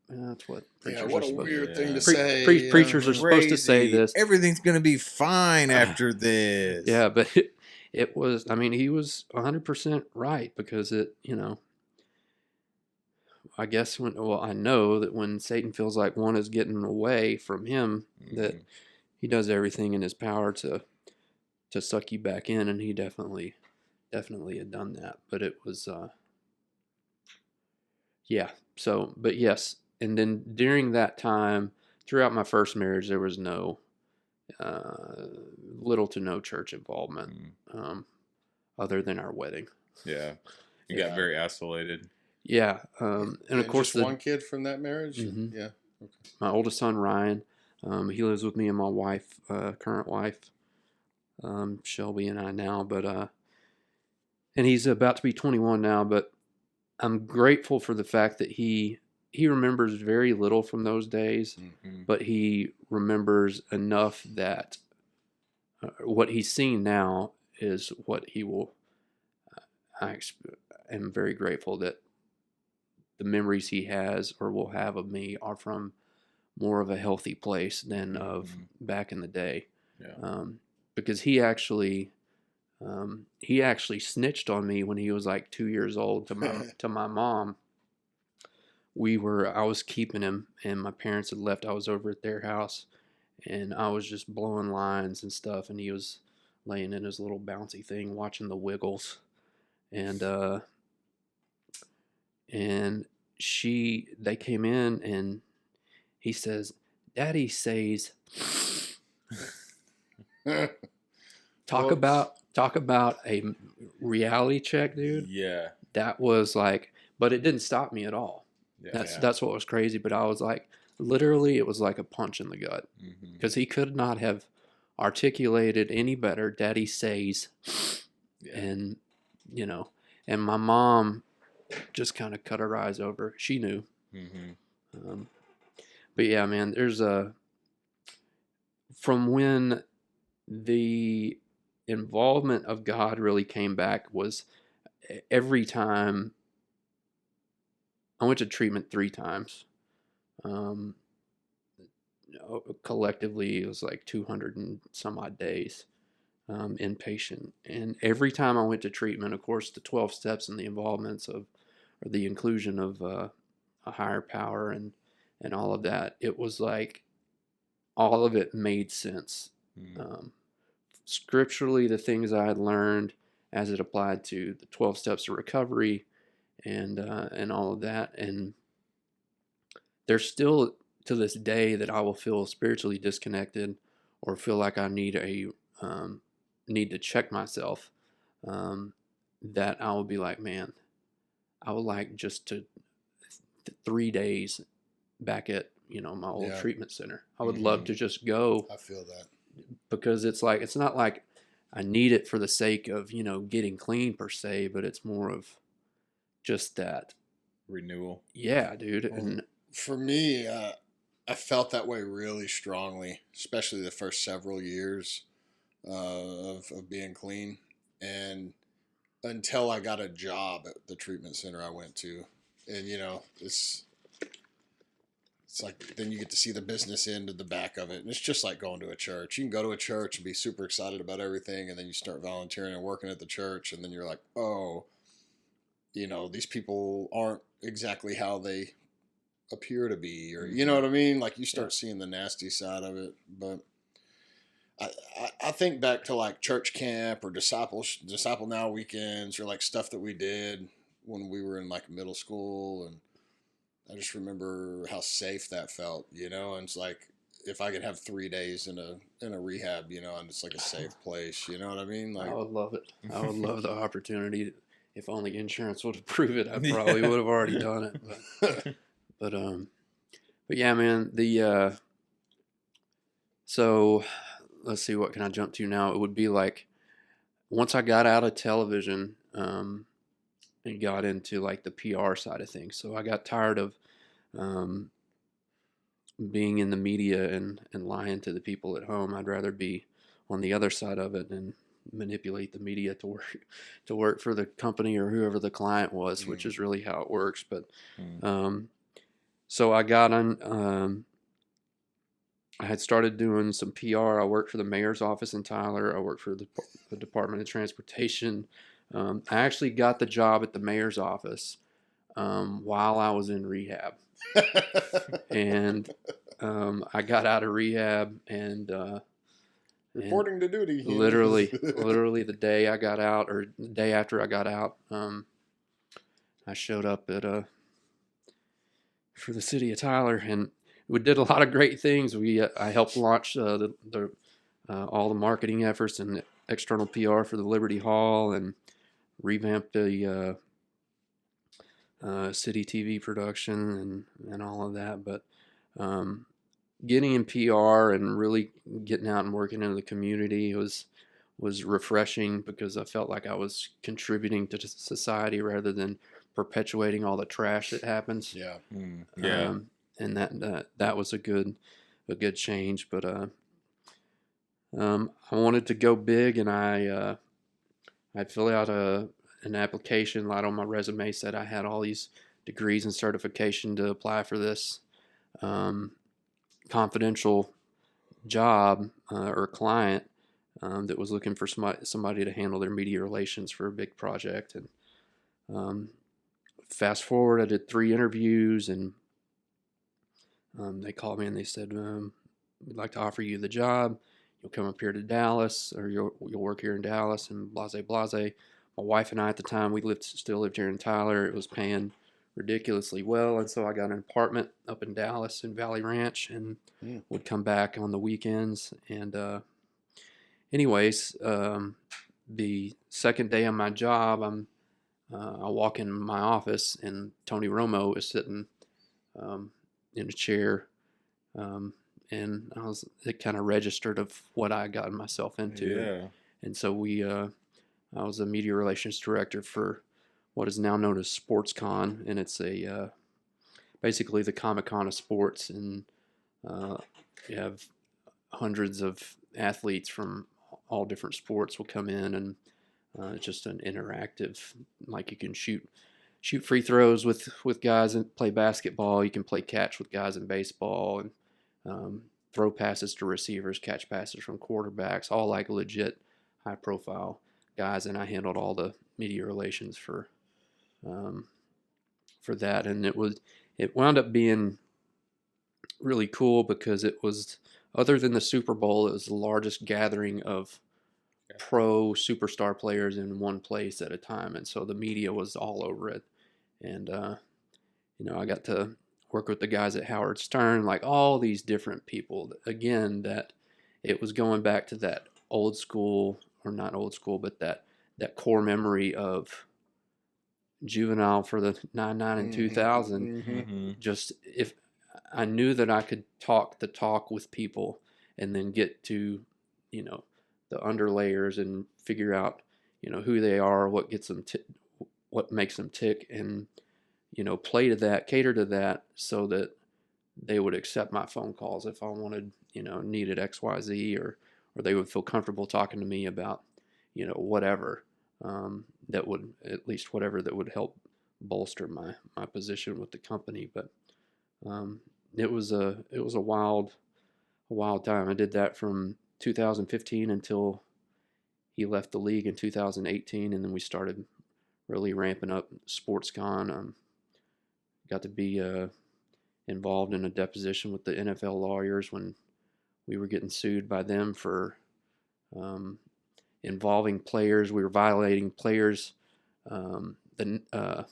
that's what preachers what are a supposed weird to thing to Pre- say. preachers are supposed to say Crazy. this. Everything's gonna be fine after this. Yeah, but it was, I mean, he was 100% right because it, I guess I know that when Satan feels like one is getting away from him, that he does everything in his power to suck you back in, and he definitely had done that. But it was, yeah. So, but yes, and then during that time, throughout my first marriage, there was little to no church involvement, other than our wedding. Yeah, you got very isolated. Yeah, and of course just one kid from that marriage. Mm-hmm. Yeah, okay. My oldest son Ryan, he lives with me and my wife, current wife, Shelby and I now. But and he's about to be 21 now. But I'm grateful for the fact that he remembers very little from those days, but he remembers enough that what he's seen now is what he will. I am very grateful that the memories he has or will have of me are from more of a healthy place than of back in the day. Yeah. Because he actually snitched on me when he was like 2 years old to my mom. I was keeping him, and my parents had left. I was over at their house, and I was just blowing lines and stuff, and he was laying in his little bouncy thing watching the Wiggles, and they came in, and he says, "Daddy says." Talk about a reality check, dude. Yeah. That was like, but it didn't stop me at all. Yeah. That's what was crazy. But I was like, literally, it was like a punch in the gut because he could not have articulated any better. Daddy says, and and my mom just kind of cut her eyes over. She knew. But yeah, man, there's from when the involvement of God really came back was every time I went to treatment 3 times. Collectively, it was like 200 and some odd days inpatient. And every time I went to treatment, of course, the 12 steps and the involvements or the inclusion of a higher power and all of that, it was like all of it made sense. Scripturally, the things I had learned as it applied to the 12 steps of recovery and all of that. And there's still to this day that I will feel spiritually disconnected or feel like I need need to check myself, that I will be like, man, I would like just to 3 days back at my old treatment center. I would love to just go. I feel that. Because it's not like I need it for the sake of, getting clean per se, but it's more of just that renewal. Yeah, dude. Well, And for me, I felt that way really strongly, especially the first several years of being clean. And until I got a job at the treatment center I went to. And, it's like then you get to see the business end of the back of it. And it's just like going to a church. You can go to a church and be super excited about everything, and then you start volunteering and working at the church, and then you're like, oh, these people aren't exactly how they appear to be, or you know what I mean? Like you start seeing the nasty side of it. But I think back to like church camp or disciple now weekends, or like stuff that we did when we were in like middle school, and I just remember how safe that felt, and it's like if I could have 3 days in a rehab, and it's like a safe place, you know what I mean? Like I would love it. I would love the opportunity. If only insurance would approve it, I probably would have already done it. But yeah, man. So let's see, what can I jump to now? It would be like once I got out of television, and got into like the PR side of things. So I got tired of um, being in the media and lying to the people at home. I'd rather be on the other side of it and manipulate the media to work for the company or whoever the client was, which is really how it works. But um, so I got on. I had started doing some PR. I worked for the mayor's office in Tyler. I worked for the Department of Transportation. I actually got the job at the mayor's office while I was in rehab, and I got out of rehab and Reporting to duty. literally the day I got out, or the day after I got out, I showed up at for the city of Tyler, and we did a lot of great things. I helped launch all the marketing efforts and external PR for the Liberty Hall, and revamped the city TV production and all of that. But getting in PR and really getting out and working in the community was refreshing, because I felt like I was contributing to society rather than perpetuating all the trash that happens. Yeah. Yeah. And that was a good change. But I wanted to go big, and I'd fill out an application, light on my resume, said I had all these degrees and certification to apply for this confidential job or client that was looking for somebody to handle their media relations for a big project. And fast forward, I did 3 interviews, and they called me and they said, we'd like to offer you the job. You'll come up here to Dallas, or you'll work here in Dallas, and blase blase. My wife and I at the time, we still lived here in Tyler. It was paying ridiculously well, and so I got an apartment up in Dallas in Valley Ranch, and would come back on the weekends. And anyways, the second day on my job, I walk in my office, and Tony Romo is sitting in a chair, and it kind of registered of what I got myself into. Yeah. And so I was a media relations director for what is now known as SportsCon, and it's basically the Comic-Con of sports, and you have hundreds of athletes from all different sports will come in, and it's just an interactive, like you can shoot free throws with guys and play basketball. You can play catch with guys in baseball, and throw passes to receivers, catch passes from quarterbacks, all like legit high profile guys. And I handled all the media relations for that. And it wound up being really cool, because it was, other than the Super Bowl, it was the largest gathering of pro superstar players in one place at a time. And so the media was all over it. And, I got to work with the guys at Howard Stern, like all these different people. Again, that it was going back to that old school, or not old school, but that core memory of Juvenile for the 99 and 2000. Just, if I knew that I could talk the talk with people, and then get to, the underlayers, and figure out, who they are, what gets them, what makes them tick, and play to that, cater to that, so that they would accept my phone calls if I wanted, needed XYZ, or they would feel comfortable talking to me about, whatever, that would, at least whatever that would help bolster my position with the company. But it was a wild time. I did that from 2015 until he left the league in 2018, and then we started really ramping up SportsCon. Got to be involved in a deposition with the NFL lawyers when we were getting sued by them for involving players. We were violating players, the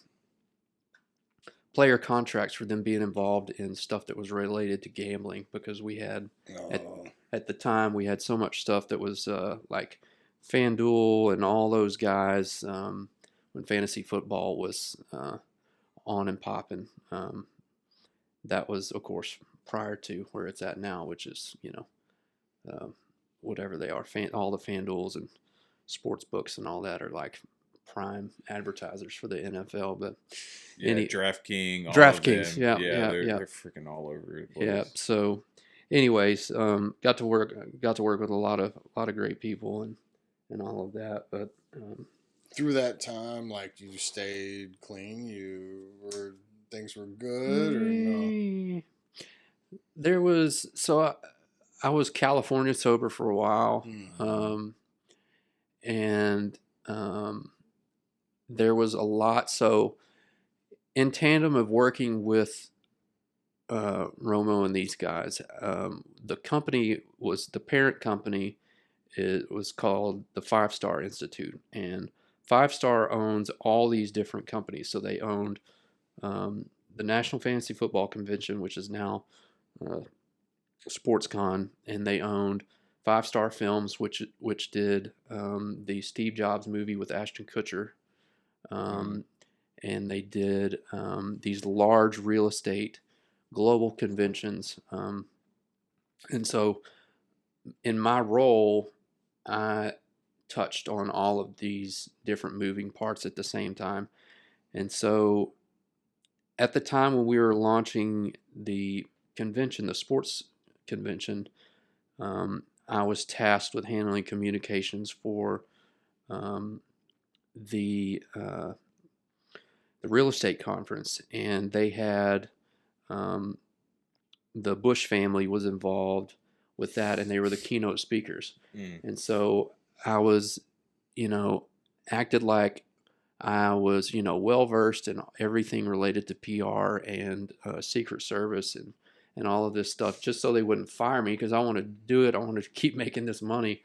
player contracts, for them being involved in stuff that was related to gambling, because we had at the time we had so much stuff that was like FanDuel and all those guys, when fantasy football was on and popping. That was, of course, prior to where it's at now, which is, whatever they are, all the FanDuels and sports books and all that are like prime advertisers for the NFL. But Yeah, DraftKings, all of DraftKings, them. yeah, Yeah, yeah, they're yeah, they're freaking all over the yeah. place. So, anyways, got to work with a lot of great people and all of that. But Through that time, like you stayed clean, things were good or no? there was I was California sober for a while, Mm-hmm. and there was a lot. So in tandem of working with Romo and these guys, the parent company. It was called the Five Star Institute, and Five Star owns all these different companies. So they owned the National Fantasy Football Convention, which is now uh, SportsCon, and they owned Five Star Films, which did the Steve Jobs movie with Ashton Kutcher, um, and they did these large real estate global conventions. And so, in my role, I touched on all of these different moving parts at the same time. And so, at the time when we were launching the convention, the sports convention, I was tasked with handling communications for um, the uh, the real estate conference, and they had um, the Bush family was involved with that, and they were the keynote speakers. Mm. And so I was, you know, acted like I was, well versed in everything related to PR and Secret Service and all of this stuff, just so they wouldn't fire me because I want to do it. I want to keep making this money,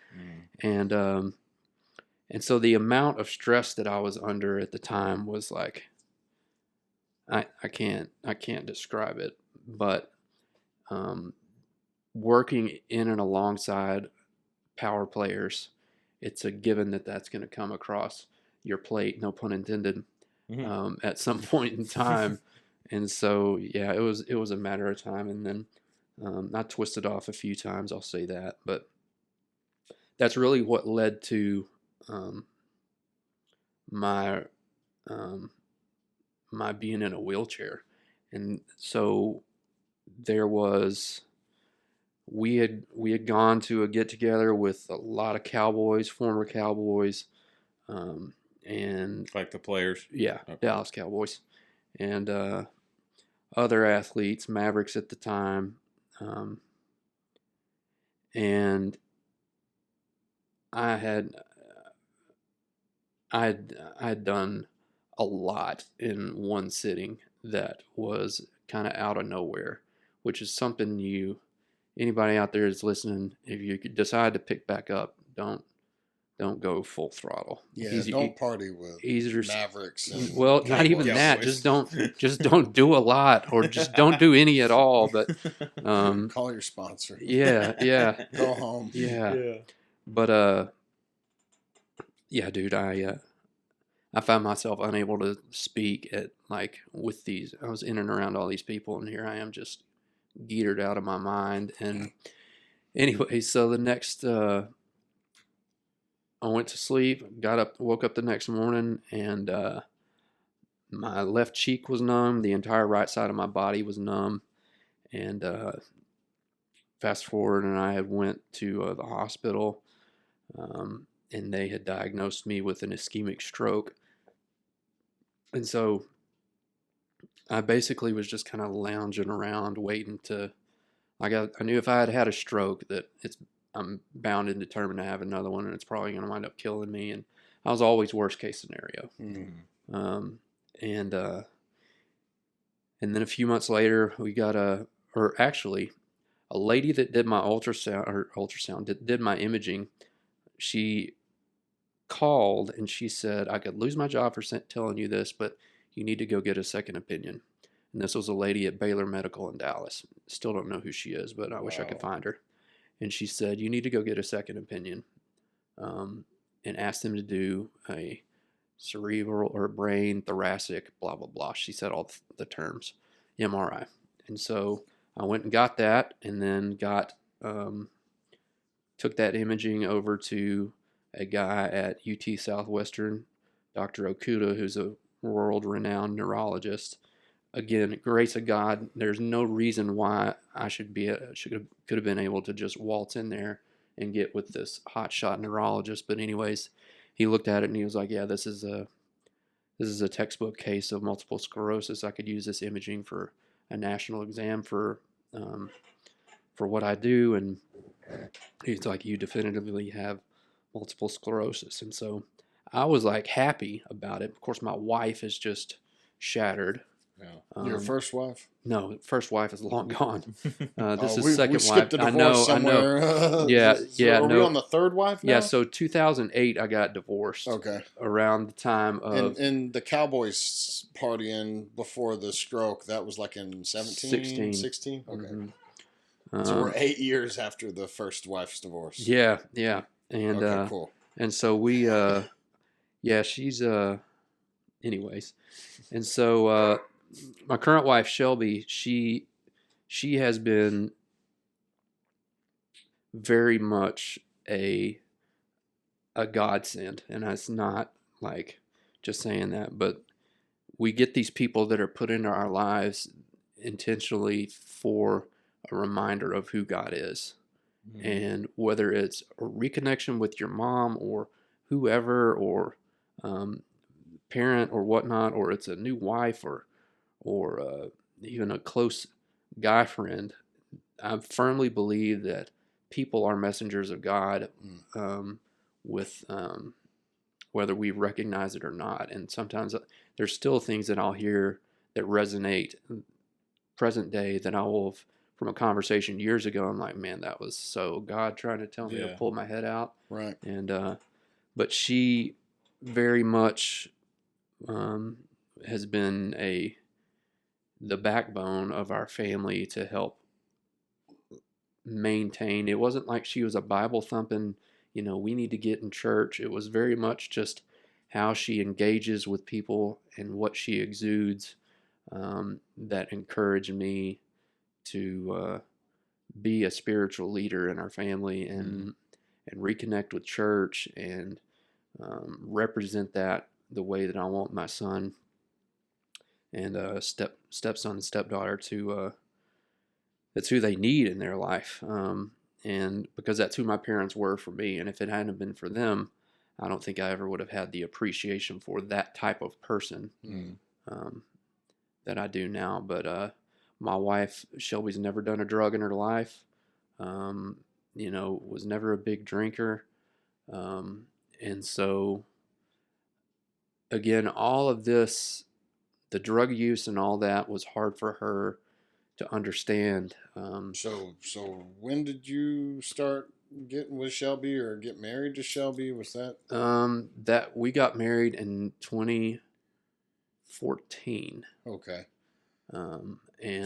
and so the amount of stress that I was under at the time was like I can't describe it, but um, working in and alongside power players, it's a given that that's going to come across your plate, no pun intended, Mm. at some point in time. And so, yeah, it was a matter of time. And then I twisted off a few times, I'll say that. But that's really what led to um, my um, my being in a wheelchair. And so there was we had gone to a get together with a lot of Cowboys, former Cowboys, um, and Like the players. yeah, Okay. Dallas Cowboys, and other athletes, Mavericks at the time, um, and I had I had done a lot in one sitting that was kind of out of nowhere, which is something anybody out there is listening, if you decide to pick back up, don't go full throttle. Yeah, don't party with Easier. Mavericks and Well, not even that. Cowboys. Just don't do a lot, or just don't do any at all. But Call your sponsor. yeah, yeah, Go home. yeah. Yeah. But yeah, dude, I found myself unable to speak at with these. I was in and around all these people, and here I am just geetered out of my mind. And anyway, so the next I went to sleep, got up, woke up the next morning, and my left cheek was numb. The entire right side of my body was numb. And fast forward, and I had went to the hospital, and they had diagnosed me with an ischemic stroke. And so I basically was just kind of lounging around, waiting to. I knew if I had had a stroke that I'm bound and determined to have another one, and it's probably going to wind up killing me. And I was always worst case scenario. Um, and then a few months later, we got a lady that did my did my imaging. She called and she said, I could lose my job for telling you this, but you need to go get a second opinion. And this was a lady at Baylor Medical in Dallas. Still don't know who she is, but I wish I could find her. And she said, you need to go get a second opinion, and ask them to do a cerebral or brain, thoracic, blah, blah, blah. She said all the terms, MRI. And so I went and got that, and then took that imaging over to a guy at UT Southwestern Dr. Okuda, who's a world-renowned neurologist. Again, grace of God. There's no reason why I could have been able to just waltz in there and get with this hotshot neurologist. But anyways, he looked at it and he was like, "Yeah, this is a textbook case of multiple sclerosis. I could use this imaging for a national exam for what I do." And he's like, "You definitively have multiple sclerosis." And so I was like happy about it. Of course, my wife is just shattered. Yeah. Your first wife? No, first wife is long gone. This is we second skipped wife. a divorce I know. somewhere. Yeah, yeah. Are we No, on the third wife now? yeah. So 2008, I got divorced. Okay. Around the time of And the Cowboys partying before the stroke, that was like in 17? 16? Okay. Mm-hmm. So we're 8 years after the first wife's divorce. Yeah, yeah. And okay, cool. And so we yeah, she's anyways. And so my current wife Shelby, she has been very much a godsend, and that's not like just saying that, but we get these people that are put into our lives intentionally for a reminder of who God is. Mm-hmm. And whether it's a reconnection with your mom or whoever, or parent or whatnot, or it's a new wife or even a close guy friend, I firmly believe that people are messengers of God, with whether we recognize it or not. And sometimes there's still things that I'll hear that resonate present day that I will have from a conversation years ago. I'm like, man, that was so God trying to tell me to pull my head out. Right. And but she very much has been the backbone of our family to help maintain. It wasn't like she was a Bible thumping, we need to get in church. It was very much just how she engages with people and what she exudes, that encouraged me to be a spiritual leader in our family and reconnect with church and represent that the way that I want my son and stepson and stepdaughter to that's who they need in their life, and because that's who my parents were for me. And if it hadn't been for them, I don't think I ever would have had the appreciation for that type of person that I do now. But my wife Shelby's never done a drug in her life, was never a big drinker, and so again, all of this, the drug use and all that, was hard for her to understand. So when did you start getting with Shelby or get married to Shelby? Was that? That we got married in 2014. Okay. And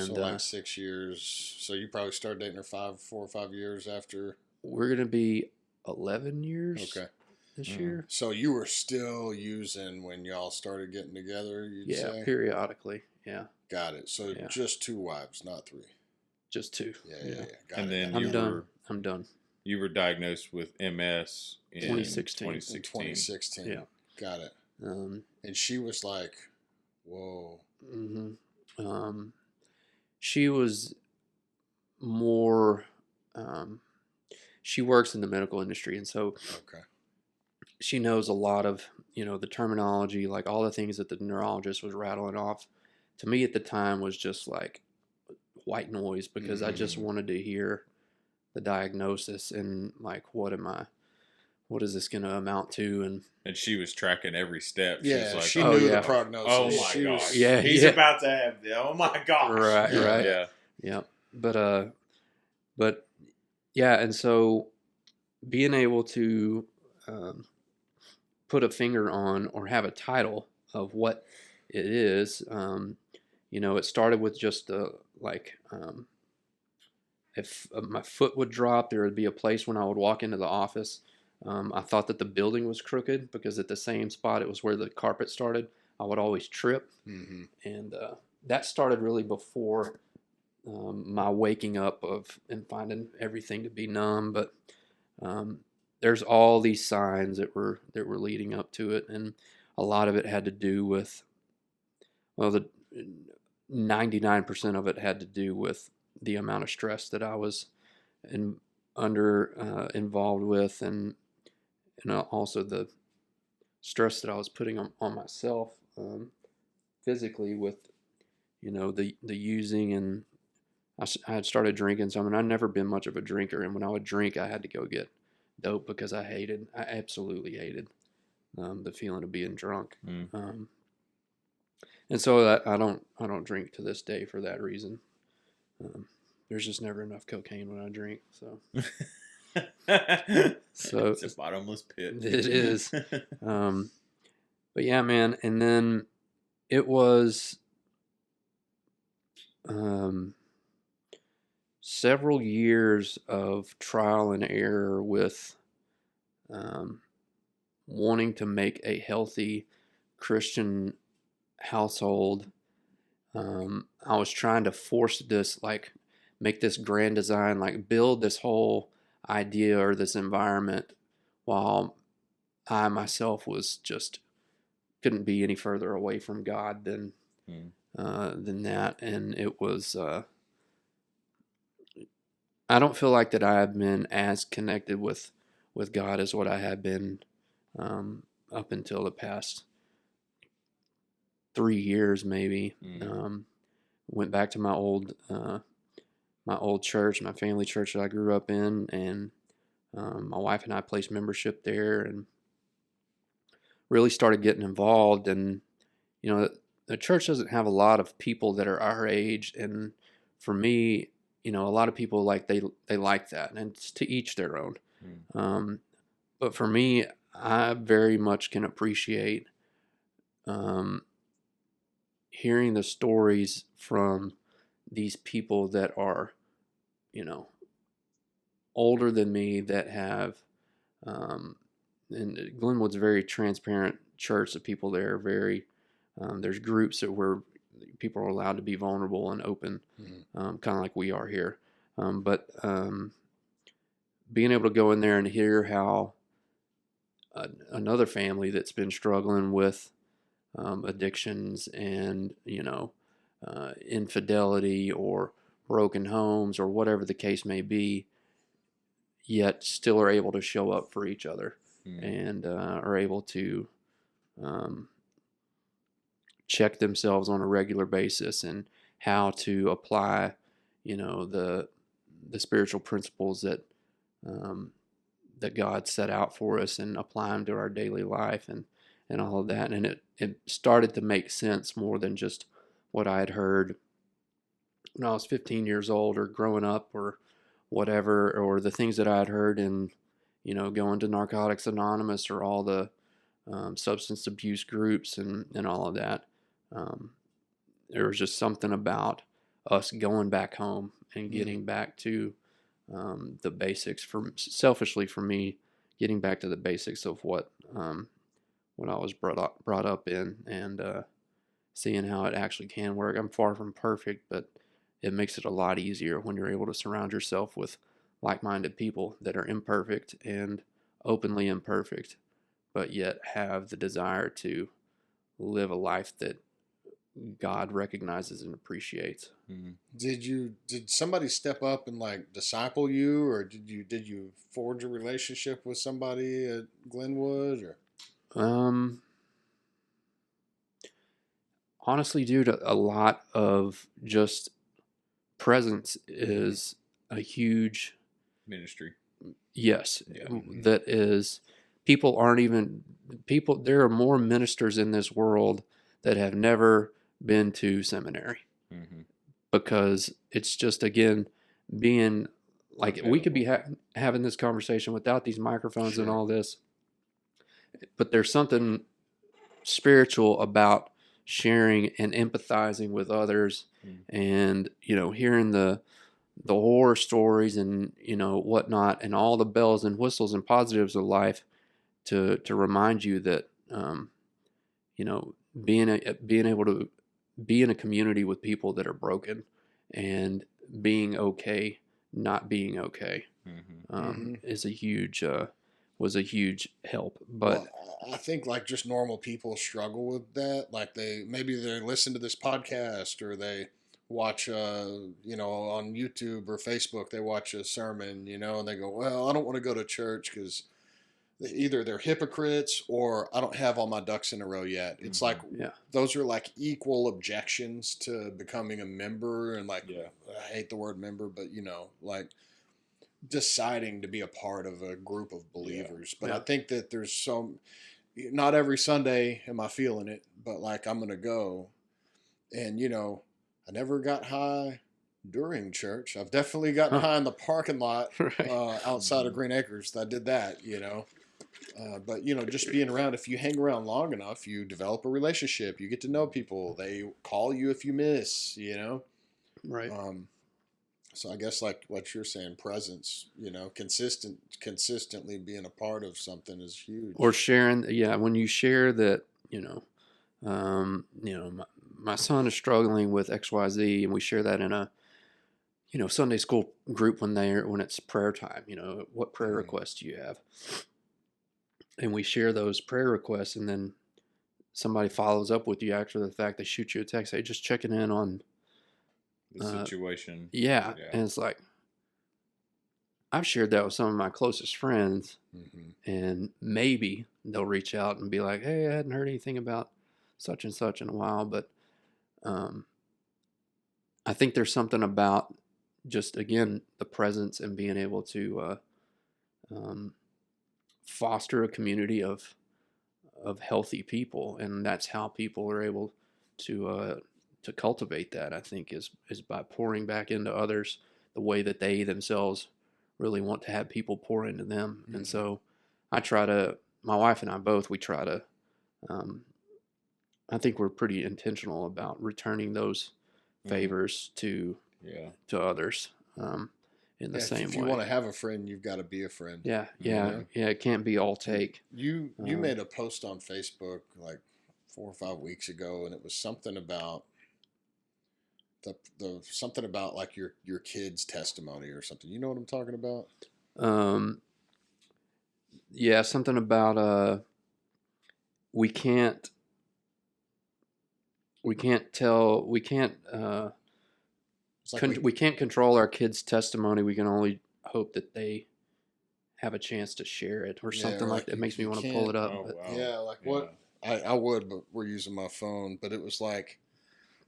so like 6 years. So you probably started dating her 4 or 5 years after. We're gonna be 11 years. Okay. This year. So you were still using when y'all started getting together, you'd say? Periodically. Yeah. Got it. So just 2 wives, not 3. Just 2. Yeah. Got and it. then I'm done. You were diagnosed with MS in 2016. 2016. Yeah. Got it. And she was like, whoa. Mm-hmm. She was more, she works in the medical industry, and so she knows a lot of, the terminology, like all the things that the neurologist was rattling off. To me at the time was just like white noise, because I just wanted to hear the diagnosis and like, what is this going to amount to? And she was tracking every step. Yeah, like, she knew the prognosis. Oh my gosh. Yeah, he's about to have. Oh my gosh. Right. Yeah. But yeah, and so being able to put a finger on or have a title of what it is, it started with just if my foot would drop, there would be a place when I would walk into the office. I thought that the building was crooked because at the same spot, it was where the carpet started. I would always trip. And that started really before my waking up and finding everything to be numb. But there's all these signs that were leading up to it. And a lot of it had to do with, well, the 99% of it had to do with the amount of stress that I was involved with, and also the stress that I was putting on myself physically with, the using, and I had started drinking some, and I'd never been much of a drinker, and when I would drink, I had to go get dope because I absolutely hated the feeling of being drunk. And so I don't drink to this day for that reason. There's just never enough cocaine when I drink, so. So it's a bottomless pit. It is. But yeah, man, and then it was several years of trial and error with wanting to make a healthy Christian household. I was trying to force this, like, make this grand design, like build this whole idea or this environment, while I myself was just couldn't be any further away from God than that. And it was, I don't feel like that I have been as connected with God as what I had been up until the past 3 years, maybe. Went back to my old church, my family church that I grew up in, and my wife and I placed membership there, and really started getting involved. And the church doesn't have a lot of people that are our age, and for me, a lot of people they like that, and it's to each their own. But for me, I very much can appreciate hearing the stories from these people that are, older than me, that have, and Glenwood's a very transparent church. The people there are very, there's groups where people are allowed to be vulnerable and open, kind of like we are here. But being able to go in there and hear how another family that's been struggling with addictions and, infidelity or broken homes or whatever the case may be, yet still are able to show up for each other and are able to check themselves on a regular basis, and how to apply, the spiritual principles that that God set out for us, and apply them to our daily life, and all of that. And it started to make sense more than just what I had heard when I was 15 years old, or growing up, or whatever, or the things that I had heard in, going to Narcotics Anonymous, or all the substance abuse groups, and all of that. There was just something about us going back home and getting back to the basics. Selfishly for me, getting back to the basics of what I was brought up in, and seeing how it actually can work. I'm far from perfect, but it makes it a lot easier when you're able to surround yourself with like-minded people that are imperfect and openly imperfect, but yet have the desire to live a life that God recognizes and appreciates. Did somebody step up and like disciple you, or did you forge a relationship with somebody at Glenwood, or? Honestly, dude, a lot of just presence is a huge ministry. Yes. Yeah. That is, people aren't even people. There are more ministers in this world that have never been to seminary, because it's just, again, being like, we could be having this conversation without these microphones and all this, but there's something spiritual about sharing and empathizing with others, and hearing the horror stories, and whatnot, and all the bells and whistles and positives of life, to remind you that being able to be in a community with people that are broken, and being okay not being okay, is a huge was a huge help. But Well, I think like just normal people struggle with that. Like maybe they listen to this podcast or they watch on YouTube or Facebook they watch a sermon, and they go, well, I don't want to go to church because either they're hypocrites or I don't have all my ducks in a row yet. It's like yeah, those are like equal objections to becoming a member, and like I hate the word member, but like deciding to be a part of a group of believers. But I think that there's not every Sunday am I feeling it, but like I'm gonna go, and I never got high during church. I've definitely gotten high in the parking lot right. outside of Green Acres. I did that, but just being around. If you hang around long enough, you develop a relationship. You get to know people. They call you if you miss. Right. So I guess like what you're saying, presence. Consistently being a part of something is huge. Or sharing, when you share that, my son is struggling with XYZ, and we share that in a, Sunday school group when it's prayer time. What prayer requests do you have? And we share those prayer requests, and then somebody follows up with you after the fact. They shoot you a text, hey, just checking in on the situation. Yeah, and it's like, I've shared that with some of my closest friends, and maybe they'll reach out and be like, hey, I hadn't heard anything about such and such in a while, but I think there's something about just, again, the presence and being able to foster a community of healthy people, and that's how people are able to cultivate that, I think, is by pouring back into others the way that they themselves really want to have people pour into them. And so my wife and I both, we try to, I think we're pretty intentional about returning those favors to others in the same way. If you want to have a friend, you've got to be a friend. Yeah. It can't be all take. You made a post on Facebook like 4 or 5 weeks ago, and it was something about something about like your kid's testimony or something. You know what I'm talking about? Yeah, something about we can't control our kids' testimony. We can only hope that they have a chance to share it, or something like that. It makes me want to pull it up. Oh, wow. Yeah, like what I would, but we're using my phone. But it was like,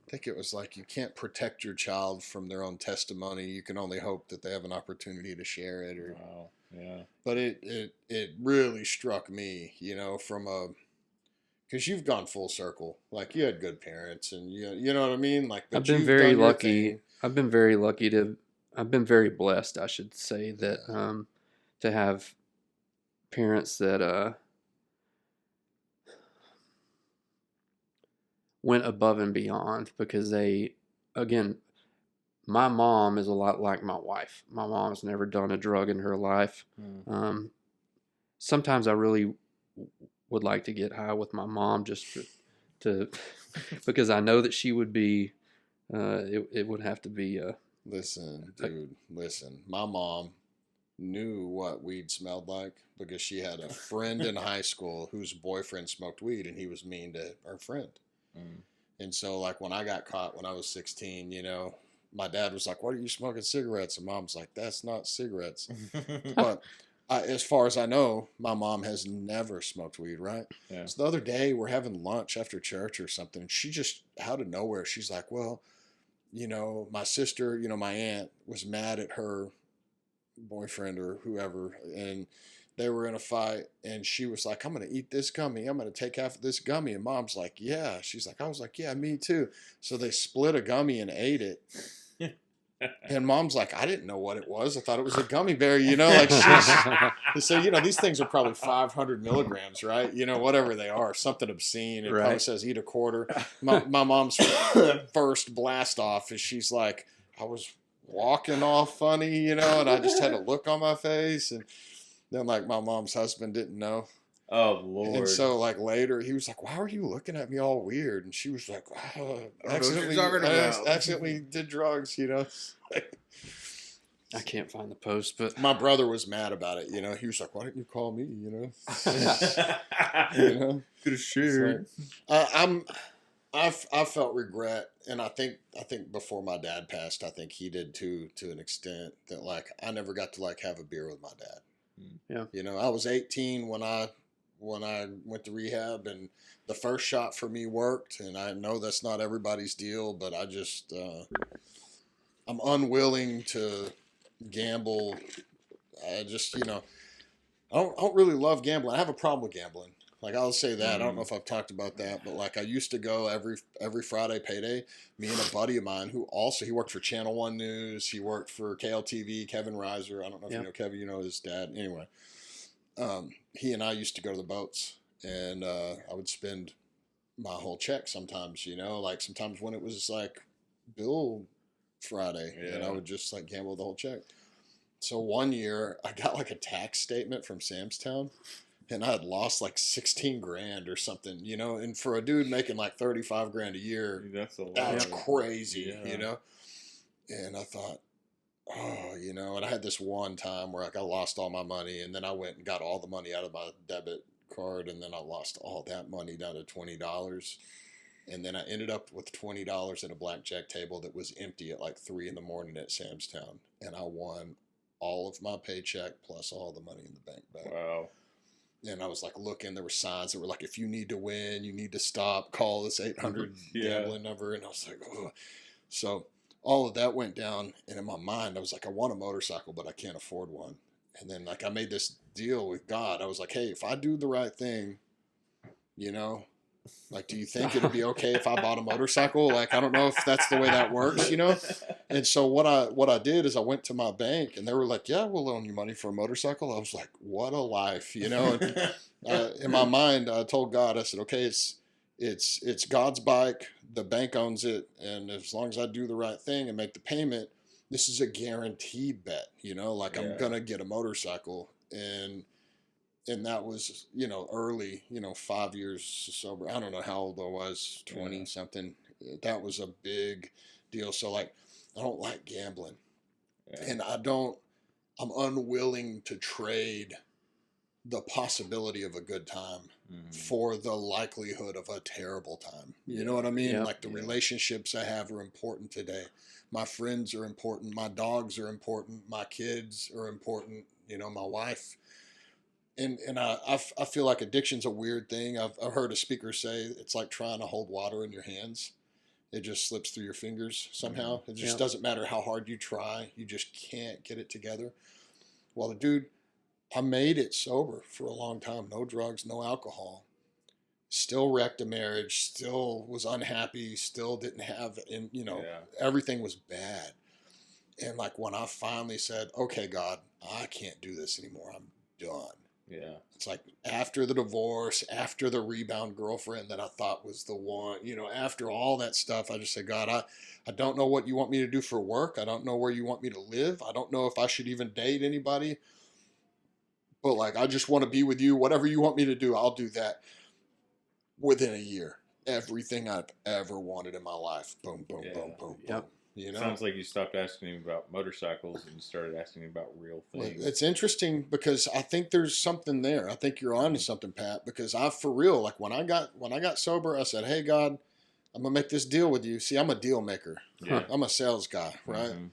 I think it was like, you can't protect your child from their own testimony. You can only hope that they have an opportunity to share it. Wow. Yeah. But it really struck me, because you've gone full circle. Like you had good parents, and you know what I mean. Like I've been very lucky. I've been very lucky I've been very blessed, I should say, that to have parents that went above and beyond, because my mom is a lot like my wife. My mom's never done a drug in her life. Sometimes I really would like to get high with my mom just to because I know that she would be, it would have to be Listen, dude, listen. My mom knew what weed smelled like because she had a friend in high school whose boyfriend smoked weed, and he was mean to her friend. And so, like, when I got caught when I was 16, my dad was like, "What are you smoking cigarettes?" And mom's like, "That's not cigarettes." But as far as I know, my mom has never smoked weed, right? Yeah. So the other day, we're having lunch after church or something, and she just, out of nowhere, she's like, "Well, my sister, my aunt was mad at her boyfriend or whoever, and they were in a fight, and she was like, I'm going to eat this gummy. I'm going to take half of this gummy." And mom's like, "Yeah." She's like, "I was like, yeah, me too." So they split a gummy and ate it. And mom's like, "I didn't know what it was. I thought it was a gummy bear," like she's, so, these things are probably 500 milligrams, right? Whatever they are, something obscene. It probably says eat a quarter. My mom's first blast off is she's like, "I was walking all funny, and I just had a look on my face." And then like my mom's husband didn't know. Oh, Lord. And so like later he was like, "Why were you looking at me all weird?" And she was like, "I accidentally did drugs, I can't find the post, but My brother was mad about it. He was like, "Why didn't you call me?" You know. Could have shared. I felt regret, and I think before my dad passed, I think he did too, to an extent, that like I never got to like have a beer with my dad. Yeah. I was 18 when I went to rehab, and the first shot for me worked, and I know that's not everybody's deal, but I just I'm unwilling to gamble. I just I don't really love gambling. I have a problem with gambling. Like, I'll say that. I don't know if I've talked about that, but like I used to go every Friday payday. Me and a buddy of mine who also, he worked for Channel 1 News. He worked for KLTV, Kevin Reiser. I don't know if you know Kevin, his dad. Anyway, he and I used to go to the boats, and I would spend my whole check sometimes, like sometimes when it was like Bill Friday, and I would just like gamble the whole check. So one year I got like a tax statement from Sam's Town, and I had lost like 16 grand or something, and for a dude making like 35 grand a year, That's a lot. that's crazy, and I thought, and I had this one time where like I lost all my money, and then I went and got all the money out of my debit card, and then I lost all that money down to $20. And then I ended up with $20 at a blackjack table that was empty at like 3 a.m. at Sam's Town, and I won all of my paycheck plus all the money in the bank back. Wow. And I was like looking, there were signs that were like, if you need to win, you need to stop, call this 800 gambling number. And I was like, oh. So all of that went down. And in my mind, I was like, I want a motorcycle, but I can't afford one. And then like I made this deal with God. I was like, hey, if I do the right thing, like, do you think it'd be okay if I bought a motorcycle? Like, I don't know if that's the way that works, And so what I did is I went to my bank, and they were like, yeah, we'll loan you money for a motorcycle. I was like, what a life, And, in my mind, I told God, I said, okay, it's God's bike. The bank owns it. And as long as I do the right thing and make the payment, this is a guaranteed bet, like I'm going to get a motorcycle. And that was, early, 5 years sober. I don't know how old I was, 20 something. That was a big deal. So like, I don't like gambling, and I'm unwilling to trade the possibility of a good time for the likelihood of a terrible time. You know what I mean? Yeah. Like the relationships I have are important today. My friends are important. My dogs are important. My kids are important. My wife. And I feel like addiction's a weird thing. I've heard a speaker say it's like trying to hold water in your hands. It just slips through your fingers somehow. It just doesn't matter how hard you try. You just can't get it together. Well, the dude, I made it sober for a long time. No drugs, no alcohol. Still wrecked a marriage. Still was unhappy. Still didn't have, everything was bad. And like when I finally said, okay, God, I can't do this anymore. I'm done. Yeah. It's like after the divorce, after the rebound girlfriend that I thought was the one, after all that stuff, I just said, God, I don't know what you want me to do for work. I don't know where you want me to live. I don't know if I should even date anybody. But like, I just want to be with you. Whatever you want me to do, I'll do that. Within a year, everything I've ever wanted in my life. Boom, boom, boom, boom, boom. Sounds like you stopped asking him about motorcycles and started asking him about real things. It's interesting because I think there's something there. I think you're onto something, Pat, because for real, like when I got sober, I said, hey, God, I'm going to make this deal with you. See, I'm a deal maker. Yeah. I'm a sales guy, right? Mm-hmm.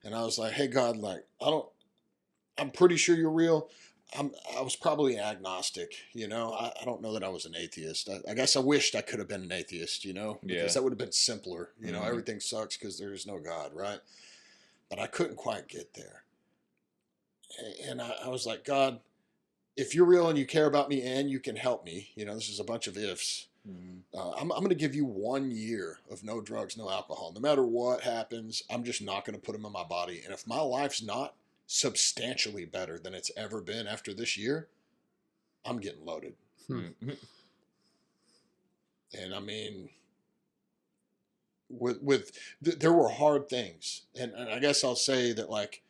And I was like, hey, God, like, I'm pretty sure you're real. I was probably agnostic, I don't know that I was an atheist. I guess I wished I could have been an atheist, because that would have been simpler. Everything sucks because there is no God, right? But I couldn't quite get there. And I was like, God, if you're real and you care about me and you can help me, this is a bunch of ifs. I'm going to give you 1 year of no drugs, no alcohol. No matter what happens, I'm just not going to put them in my body. And if my life's not substantially better than it's ever been after this year, I'm getting loaded. And I mean, there were hard things, and I guess I'll say that like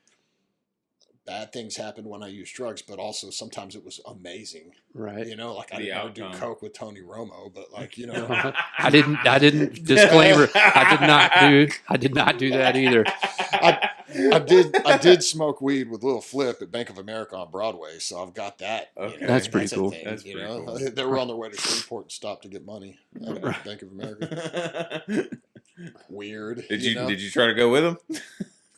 bad things happened when I used drugs, but also sometimes it was amazing, right? Like I didn't ever do coke with Tony Romo, but like I didn't disclaimer. I did not do that either. I did smoke weed with Lil Flip at Bank of America on Broadway, so I've got that. Okay. That's pretty that's cool. a thing. That's you pretty know, cool. they were on their way to Shreveport and stopped to get money at Bank of America. Weird. Did you know? did you try to go with him?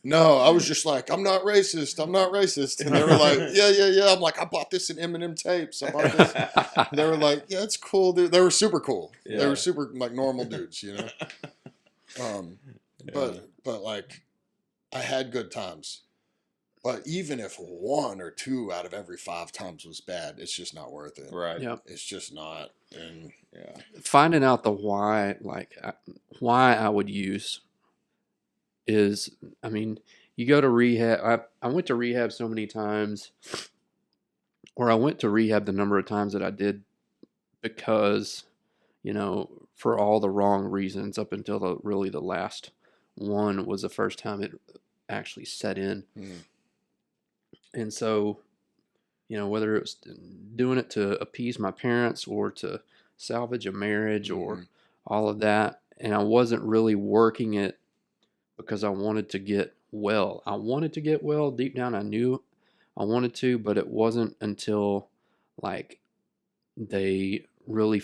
No, I was just like, I'm not racist. I'm not racist. And they were like, yeah. I'm like, I bought this in Eminem tapes. I bought this. And they were like, yeah, it's cool, dude. They were super cool. Yeah. They were super like normal dudes, you know. Yeah. But like, I had good times. But even if 1 or 2 out of every 5 times was bad, it's just not worth it. Right. Yep. It's just not. And Yeah. Finding out the why, why I would use is, I mean, you go to rehab. I went to rehab so many times, or I went to rehab the number of times that I did because, for all the wrong reasons up until really the last one was the first time it actually set in. And so, whether it was doing it to appease my parents or to salvage a marriage or all of that, and I wasn't really working it because I wanted to get well. I wanted to get well. Deep down, I knew I wanted to, but it wasn't until like they really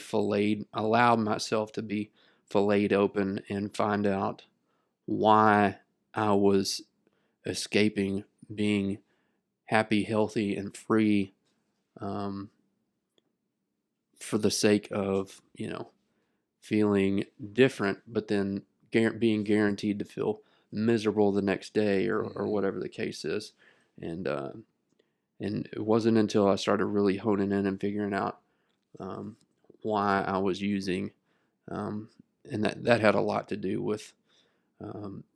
allowed myself to be filleted open and find out why I was escaping being happy, healthy, and free for the sake of, feeling different, but then being guaranteed to feel miserable the next day or whatever the case is. And it wasn't until I started really honing in and figuring out why I was using, and that had a lot to do with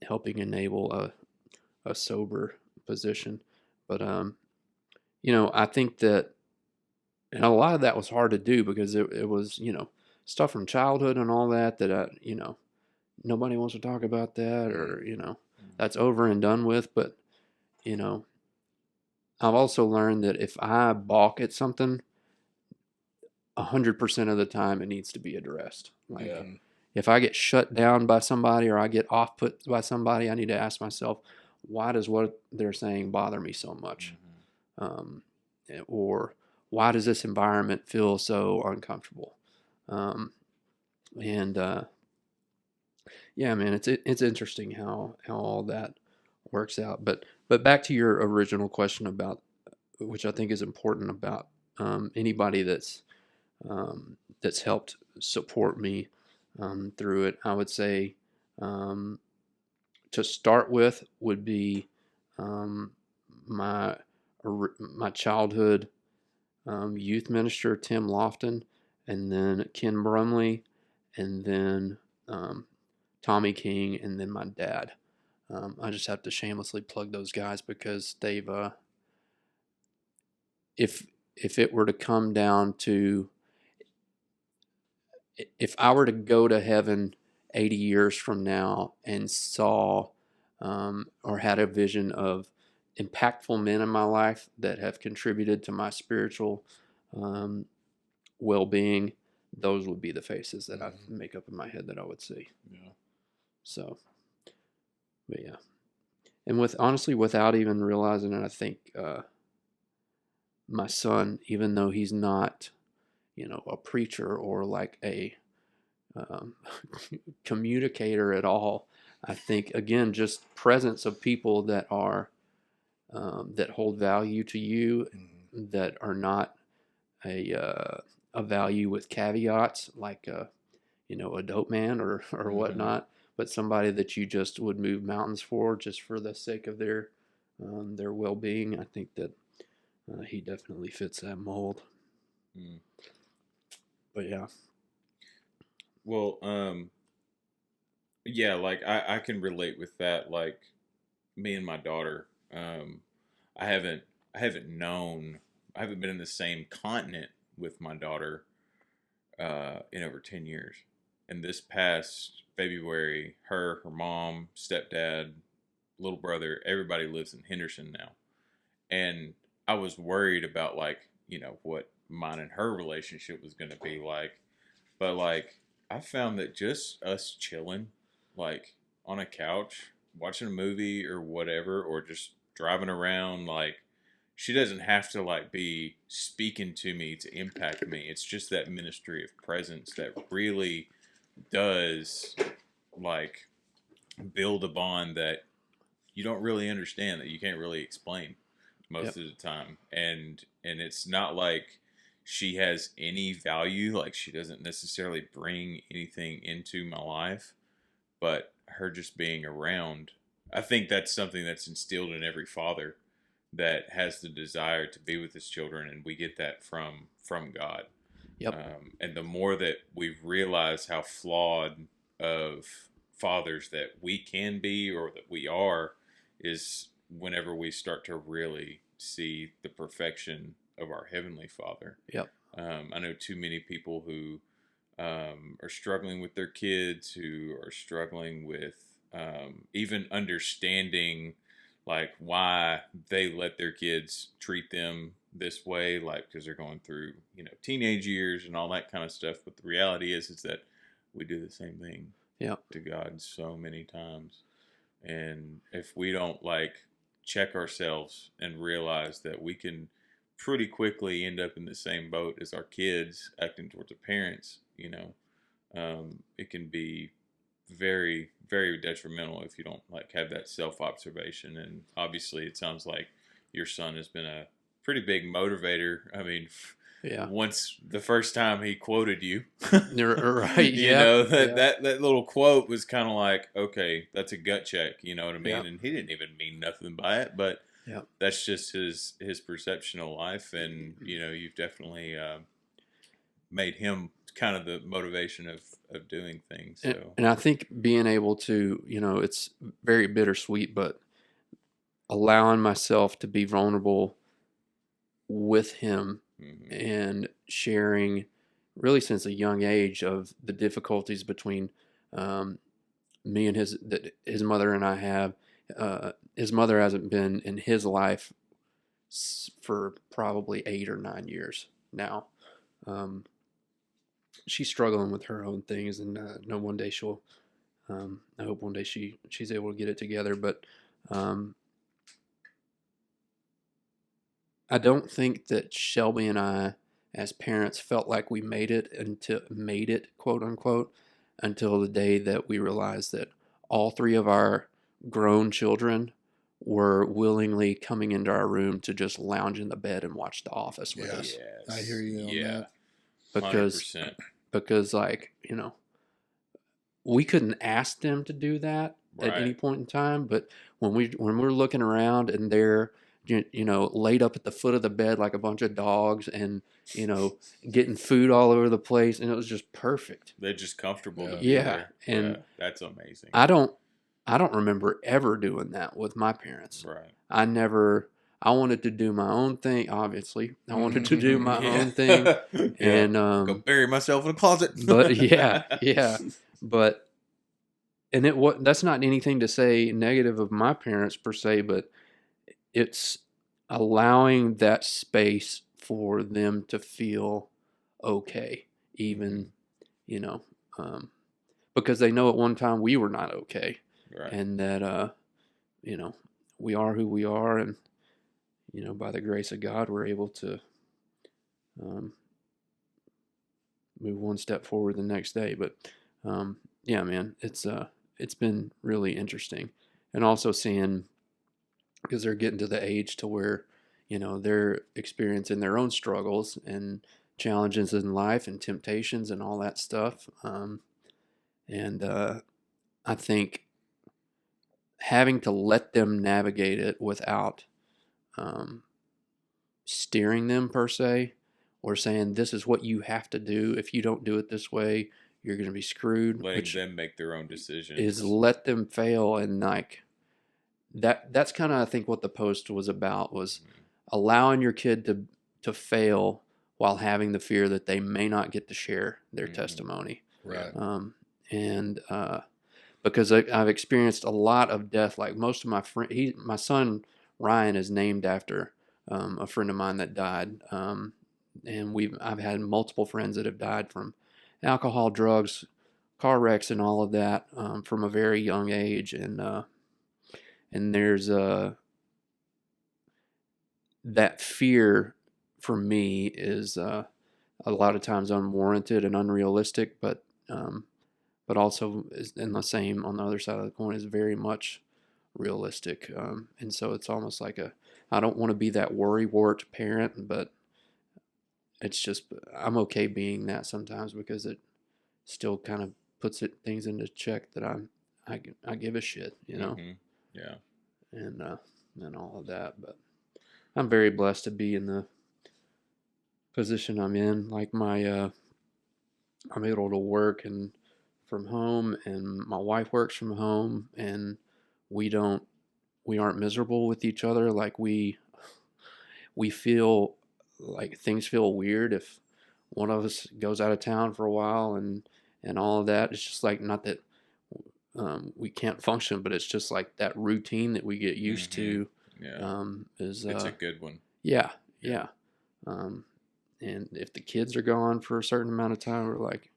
helping enable a sober position. But, I think that, and a lot of that was hard to do because it was, stuff from childhood and all that nobody wants to talk about that or, that's over and done with. But, I've also learned that if I balk at something, 100% of the time it needs to be addressed. Like if I get shut down by somebody or I get off put by somebody, I need to ask myself, why does what they're saying bother me so much? Or why does this environment feel so uncomfortable? Yeah, man, it's interesting how all that works out. But back to your original question about, which I think is important about anybody that's helped support me through it. I would say to start with would be my childhood youth minister Tim Lofton, and then Ken Brumley, and then Tommy King, and then my dad. I just have to shamelessly plug those guys because they've if it were to come down to, if I were to go to heaven 80 years from now and saw or had a vision of impactful men in my life that have contributed to my spiritual well-being, those would be the faces that I make up in my head that I would see. Yeah. So, but yeah. And honestly, without even realizing it, I think my son, even though he's not, a preacher or like a communicator at all, I think, again, just presence of people that are that hold value to you, that are not a value with caveats, like a dope man or whatnot, but somebody that you just would move mountains for just for the sake of their well-being. I think that he definitely fits that mold. But yeah. Well, yeah, like I can relate with that. Like me and my daughter, I haven't been in the same continent with my daughter in over 10 years. And this past February, her mom, stepdad, little brother, everybody lives in Henderson now. And I was worried about what mine and her relationship was going to be like. But I found that just us chilling, on a couch, watching a movie or whatever, or just driving around, like she doesn't have to like be speaking to me to impact me. It's just that ministry of presence that really does like build a bond that you don't really understand, that you can't really explain most Yep. of the time. And it's not like she has any value, like she doesn't necessarily bring anything into my life, but her just being around, I think that's something that's instilled in every father that has the desire to be with his children, and we get that from God. Yep. And the more that we realize how flawed of fathers that we can be or that we are, is whenever we start to really see the perfection of our heavenly Father. Yep. I know too many people who are struggling with their kids, who are struggling with even understanding like why they let their kids treat them this way, like because they're going through teenage years and all that kind of stuff. But the reality is that we do the same thing Yep. to God so many times, and if we don't like check ourselves and realize that we can pretty quickly end up in the same boat as our kids acting towards their parents, it can be very, very detrimental if you don't like have that self-observation. And obviously it sounds like your son has been a pretty big motivator. I mean, Yeah. once the first time he quoted you, You're right. you Yeah. know, Yeah. that little quote was kind of like, okay, that's a gut check, you know what I mean? Yeah. And he didn't even mean nothing by it, but Yeah. that's just his perception of life. And you've definitely made him kind of the motivation of doing things. So And I think being able to, it's very bittersweet, but allowing myself to be vulnerable with him and sharing really since a young age of the difficulties between me and his mother and I have. His mother hasn't been in his life for probably 8 or 9 years now. Um, she's struggling with her own things, and no, one day she'll. I hope one day she's able to get it together, but um, I don't think that Shelby and I, as parents, felt like we made it, quote unquote, until the day that we realized that all three of our grown children were willingly coming into our room to just lounge in the bed and watch The Office with us. yes, I hear you on that. Because 100%. because like, we couldn't ask them to do that at any Right. point in time, but when we're looking around and they're laid up at the foot of the bed like a bunch of dogs and getting food all over the place, and it was just perfect. They're just comfortable to be Yeah, there. and Yeah, that's amazing. I don't remember ever doing that with my parents. Right. I wanted to do my own thing, obviously. I wanted to do my Yeah. own thing, Yeah. and Go bury myself in a closet. but yeah, but and that's not anything to say negative of my parents per se, but it's allowing that space for them to feel okay, even you know, um, because they know at one time we were not okay, Right. and that we are who we are, and by the grace of God, we're able to um, move one step forward the next day. But yeah, man, it's been really interesting, and also seeing because they're getting to the age to where they're experiencing their own struggles and challenges in life and temptations and all that stuff. And I think having to let them navigate it without um, steering them per se, or saying this is what you have to do. If you don't do it this way, you're going to be screwed. Letting Which them make their own decisions. is let them fail, and like that's kind of I think what the post was about, was allowing your kid to fail while having the fear that they may not get to share their testimony. Right. And because I've experienced a lot of death. Like most of my son Ryan is named after a friend of mine that died. And I've had multiple friends that have died from alcohol, drugs, car wrecks, and all of that from a very young age. And and there's that fear for me is a lot of times unwarranted and unrealistic, but also is in the same on the other side of the coin is very much realistic. And so it's almost like I don't want to be that worrywart parent, but it's just I'm okay being that sometimes because it still kind of puts things into check that I give a shit, you know, Yeah. and all of that. But I'm very blessed to be in the position I'm in. Like I'm able to work and from home, and my wife works from home, and we don't we aren't miserable with each other. Like we feel like things feel weird if one of us goes out of town for a while and all of that. It's just like not that we can't function, but it's just like that routine that we get used to. Yeah. Is It's a good one. yeah. Um, and if the kids are gone for a certain amount of time, we're like,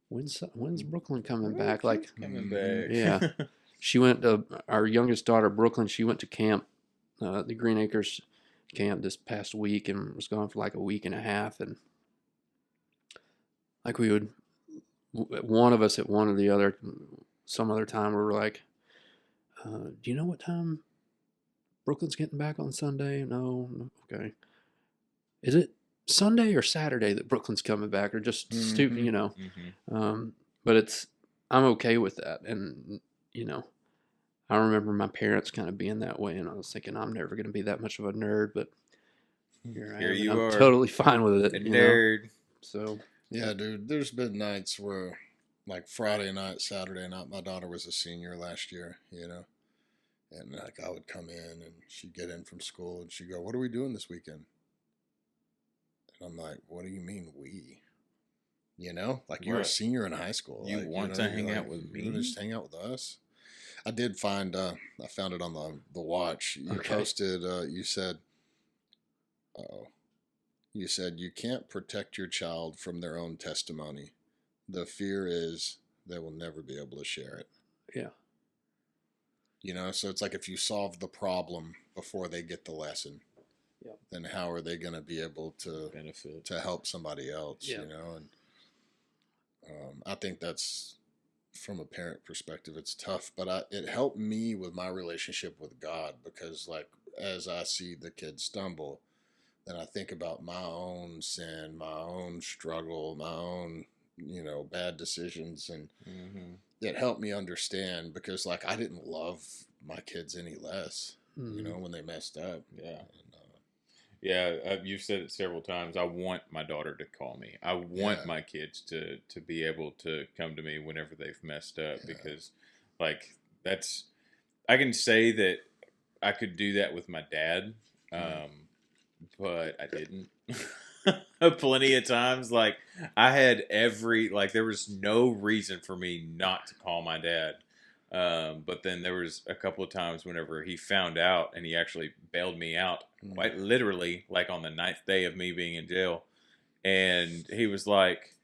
when's Brooklyn coming back? Like, coming back. yeah, she went to our youngest daughter, Brooklyn. She went to camp, the Green Acres camp this past week, and was gone for like a week and a half. And like we would, one of us at one or the other, some other time, we were like, "Do you know what time Brooklyn's getting back on Sunday?" No, okay. Is it Sunday or Saturday that Brooklyn's coming back, or just stupid, you know? But I'm okay with that, and you know, I remember my parents kind of being that way, and I was thinking I'm never going to be that much of a nerd, but here I am, and I'm totally fine with it. A nerd. Know? So yeah, dude. There's been nights where, like Friday night, Saturday night, my daughter was a senior last year, you know, and like I would come in and she'd get in from school and she'd go, "What are we doing this weekend?" And I'm like, "What do you mean we?" You know, like you're a senior in high school. You like, want to hang out with me? You just hang out with us. I did find. I found it on the watch. You posted. You said. Oh. You said you can't protect your child from their own testimony. The fear is they will never be able to share it. Yeah. You know, so it's like if you solve the problem before they get the lesson, then how are they going to be able to benefit to help somebody else? Yeah. You know, and I think that's from a parent perspective, it's tough. But it helped me with my relationship with God because, like, as I see the kids stumble, then I think about my own sin, my own struggle, my own, you know, bad decisions, and it helped me understand because, like, I didn't love my kids any less, you know, when they messed up. Yeah. Yeah, you've said it several times. I want my daughter to call me. I want my kids to be able to come to me whenever they've messed up because, like, I can say that I could do that with my dad, but I didn't. Plenty of times, like, I had there was no reason for me not to call my dad. But then there was a couple of times whenever he found out and he actually bailed me out quite literally, like on the 9th day of me being in jail. And he was like,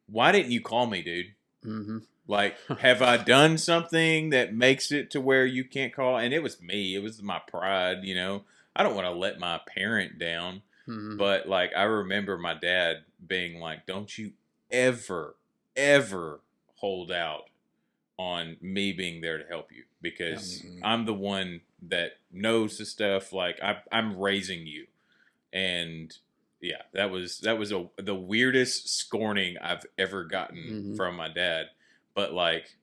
"Why didn't you call me, dude? Like, have I done something that makes it to where you can't call?" And it was me. It was my pride, you know. I don't want to let my parent down. But, like, I remember my dad being like, "Don't you ever, ever hold out on me being there to help you because I'm the one that knows the stuff. Like, I'm raising you." And yeah, that was the weirdest scorning I've ever gotten from my dad. But, like,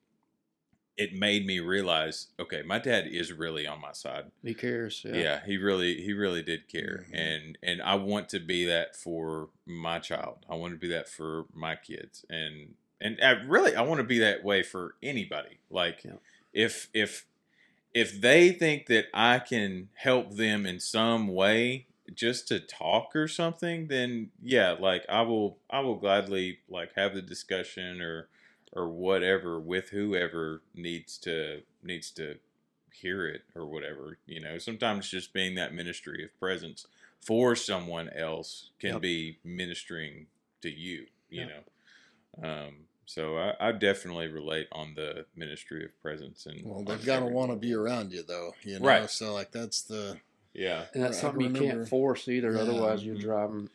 it made me realize, okay, my dad is really on my side. He cares. Yeah, he really did care. And I want to be that for my child. I want to be that for my kids. And I want to be that way for anybody. Like, if they think that I can help them in some way just to talk or something, then yeah, like I will gladly, like, have the discussion or whatever with whoever needs to hear it or whatever. You know, sometimes just being that ministry of presence for someone else can be ministering to you, you know. So I definitely relate on the ministry of presence and Well, on they've got to every want to level. be around you, though. Right. So like that's the. Yeah. And that's I can something you can't remember. force either. Yeah. Otherwise, Mhm.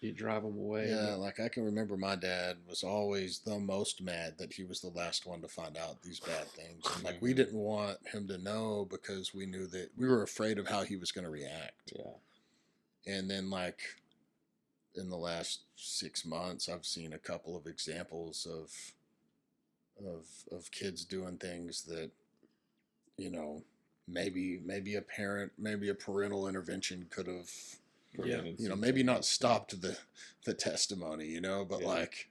you drive them away. Yeah, But like I can remember my dad was always the most mad that he was the last one to find out these bad things. And like we Mhm. didn't want him to know because we knew that we were afraid of how he was going to react. Yeah. And then like in the last 6 months, I've seen a couple of examples of kids doing things that, you know, maybe a parent, maybe a parental intervention could have, Prevented some maybe not things. stopped the testimony, but Yeah. like,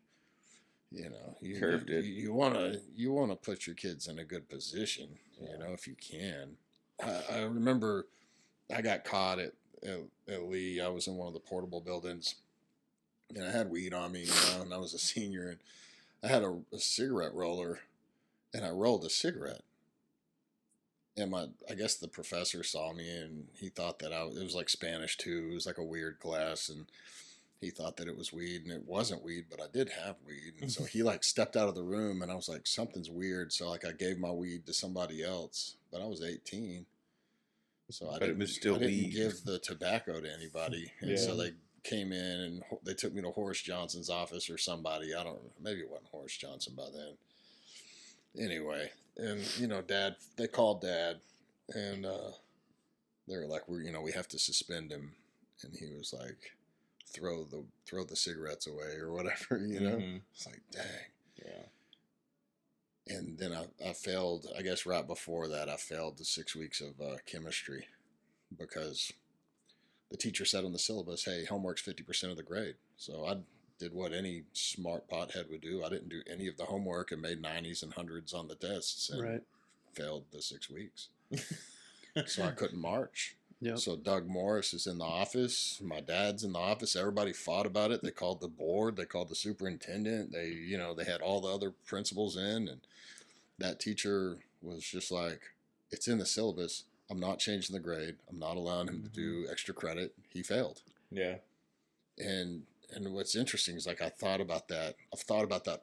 Curved it. you want to put your kids in a good position, Yeah. if you can. I remember I got caught at Lee. I was in one of the portable buildings, and I had weed on me, and I was a senior, and I had a cigarette roller, and I rolled a cigarette. And I guess the professor saw me, and he thought that it was like Spanish too. It was like a weird class, and he thought that it was weed, and it wasn't weed, but I did have weed. And so he like stepped out of the room, and I was like, something's weird. So like I gave my weed to somebody else, but I was 18, so But it was still I didn't weed. give the tobacco to anybody. And so they came in and they took me to Horace Johnson's office or somebody. I don't know. Maybe it wasn't Horace Johnson by then. Anyway, and they called Dad, and they were like, we have to suspend him, and he was like, throw the cigarettes away or whatever. Mhm. It's like, dang. Yeah. And then I failed. I guess right before that, I failed the 6 weeks of chemistry because the teacher said on the syllabus, "Hey, homework's 50% of the grade." So I did what any smart pothead would do. I didn't do any of the homework and made 90s and hundreds on the tests and right. failed the 6 weeks. So I couldn't march. Yep. So Doug Morris is in the office. My dad's in the office. Everybody fought about it. They called the board. They called the superintendent. They had all the other principals in, and that teacher was just like, "It's in the syllabus. I'm not changing the grade. I'm not allowing him to do extra credit." He failed. Yeah. And what's interesting is like I've thought about that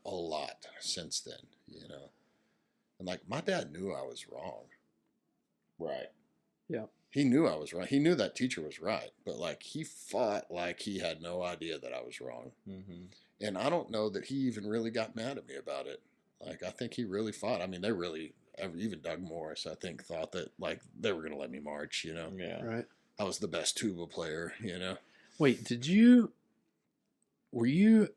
a lot since then. And like my dad knew I was wrong. Right. Yeah. He knew I was right. He knew that teacher was right, but like he fought like he had no idea that I was wrong. Mm-hmm. And I don't know that he even really got mad at me about it. Like I think he really fought. I mean, even Doug Morris, I think, thought that like they were gonna let me march. Yeah. Right. I was the best tuba player. Wait, were you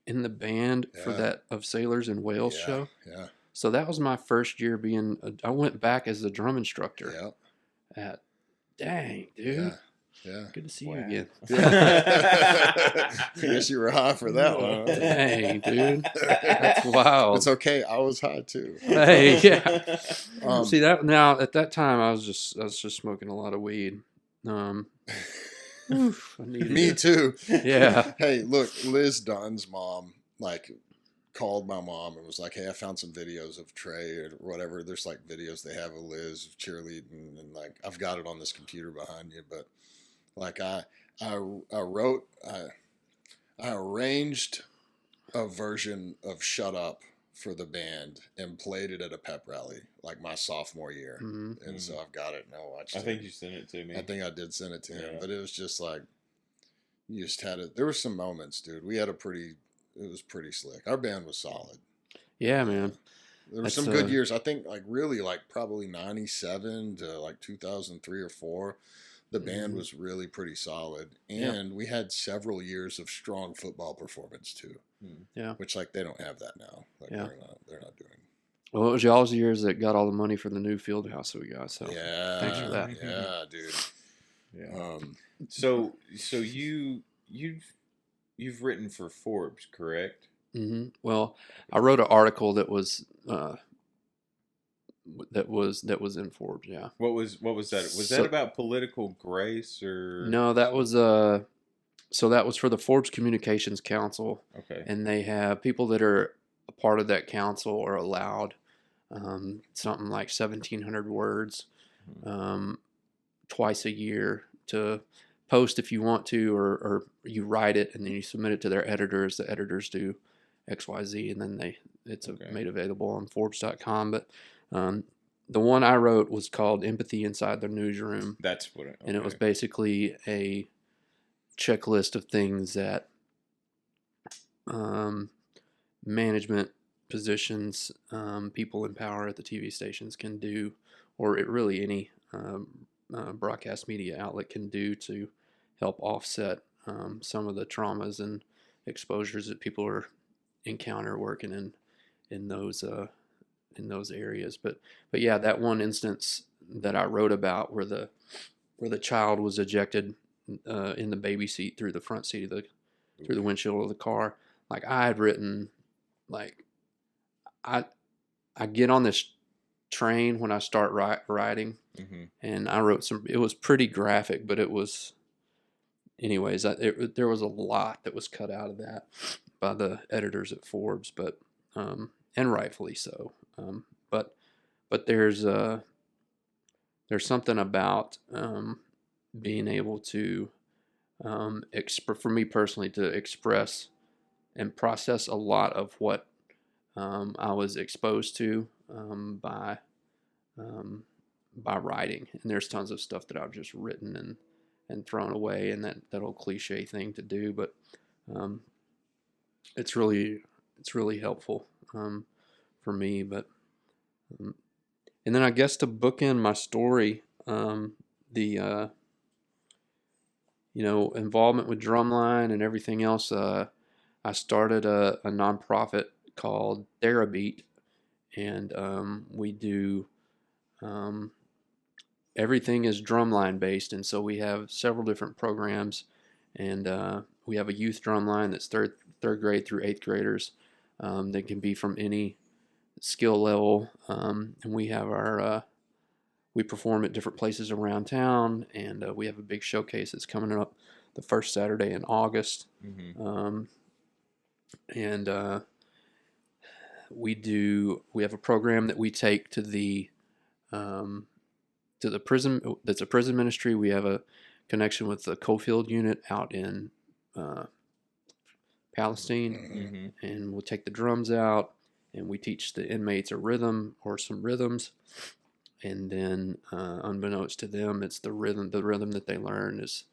in the band for Yeah. that of Sailors in Wales Yeah, show? yeah, So that was my first year I went back as a drum instructor yeah, dang, dude. yeah. Good to see Wow. you again. I guess you were high for that one. Huh? Dang, dude. That's wild. It's okay. I was high too. Hey, yeah. Um, See that now at that time I was just smoking a lot of weed. Oof, I needed Me it. too. Yeah. Hey, look, Liz Dunn's mom called my mom and was like, "Hey, I found some videos of Trey or whatever. There's like videos they have of Liz cheerleading, and like I've got it on this computer behind you, but like I arranged a version of Shut Up for the band and played it at a pep rally like my sophomore year." hmm And so I've got it and I watched I it. think you sent it to me. I think I did send it to him, Yeah. but it was just like, you just had it. There were some moments, dude. It was pretty slick. Our band was solid. Yeah, man. There were That's, some good years. I think like really like probably 97 to like 2003 or 4. The band was really pretty solid. And we had several years of strong football performance too. Yeah. Which like they don't have that now. Like Yeah. they're not doing. Well, it was y'all's years that got all the money for the new field house that we got. So Yeah. thanks for that. Yeah, dude. Yeah. So you've written for Forbes, correct? Well, I wrote an article that was in Forbes. Yeah. What was that? Was So- that about political grace or No, that was so that was for the Forbes Communications Council, Okay. and they have people that are a part of that council are allowed something like 1,700 words twice a year to post if you want to, or you write it and then you submit it to their editors. The editors do XYZ, and then it's Okay. made available on Forbes.com. But the one I wrote was called Empathy Inside the Newsroom. That's what And it was basically a checklist of things that management positions, people in power at the TV stations can do, or really any broadcast media outlet can do to help offset some of the traumas and exposures that people encounter working in those areas. But yeah, that one instance that I wrote about where the child was ejected in the baby seat through the front seat of through the windshield of the car. Like I had written, like I get on this train when I start writing, and I wrote some. It was pretty graphic, but it was, anyways. There was a lot that was cut out of that by the editors at Forbes, but and rightfully so. But there's something about being able to for me personally, to express and process a lot of what I was exposed to by writing. And there's tons of stuff that I've just written and thrown away, and that old cliche thing to do, but it's really helpful for me. But and then I guess to bookend my story, the involvement with Drumline and everything else, I started a nonprofit called Therabeat, and we do everything is drumline based, and so we have several different programs, and we have a youth drumline that's third grade through eighth graders. They can be from any skill level, and we have we perform at different places around town, and we have a big showcase that's coming up the first Saturday in August. And we have a program that we take to the prison. That's a prison ministry. We have a connection with the Cofield unit out in Palestine, and we'll take the drums out, and we teach the inmates a rhythm or some rhythms, and then unbeknownst to them, it's the rhythm that they learn is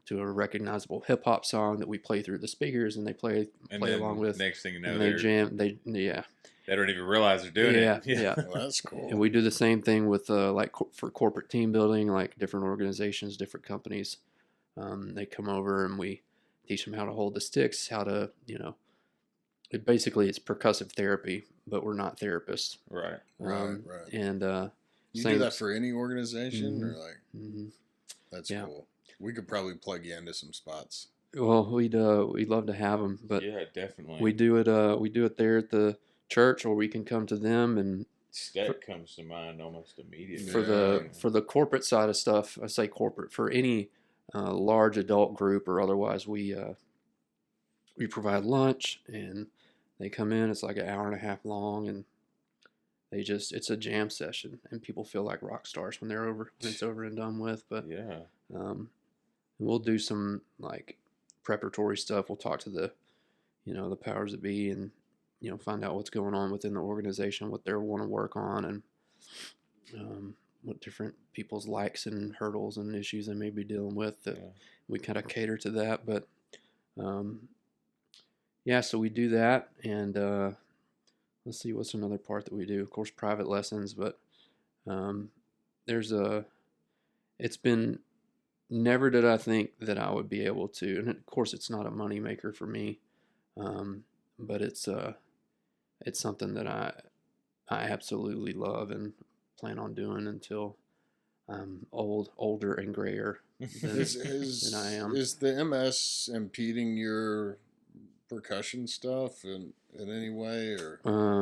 to a recognizable hip hop song that we play through the speakers, and they play along with. Next thing you know, and they jam. They don't even realize they're doing it. Yeah. Well, that's cool. And we do the same thing with for corporate team building, like different organizations, different companies. They come over and we teach them how to hold the sticks, how to basically it's percussive therapy, but we're not therapists. Right. Right. And you do that for any organization, or like that's cool. We could probably plug you into some spots. Well, we'd love to have them, but yeah, definitely. We do it there at the church, or we can come to them. And Stet comes to mind almost immediately. For the corporate side of stuff, I say corporate, for any large adult group or otherwise, we provide lunch, and they come in. It's like an hour and a half long, and it's a jam session, and people feel like rock stars when it's over and done with. But we'll do some like preparatory stuff. We'll talk to the the powers that be, and find out what's going on within the organization, what they want to work on, and what different people's likes and hurdles and issues they may be dealing with. That we kind of cater to that. But so we do that, and let's see, what's another part that we do? Of course, private lessons, but it's been. Never did I think that I would be able to, and of course it's not a money maker for me, but it's something that I absolutely love and plan on doing until I'm older and grayer than I am. Is the MS impeding your percussion stuff in any way, or?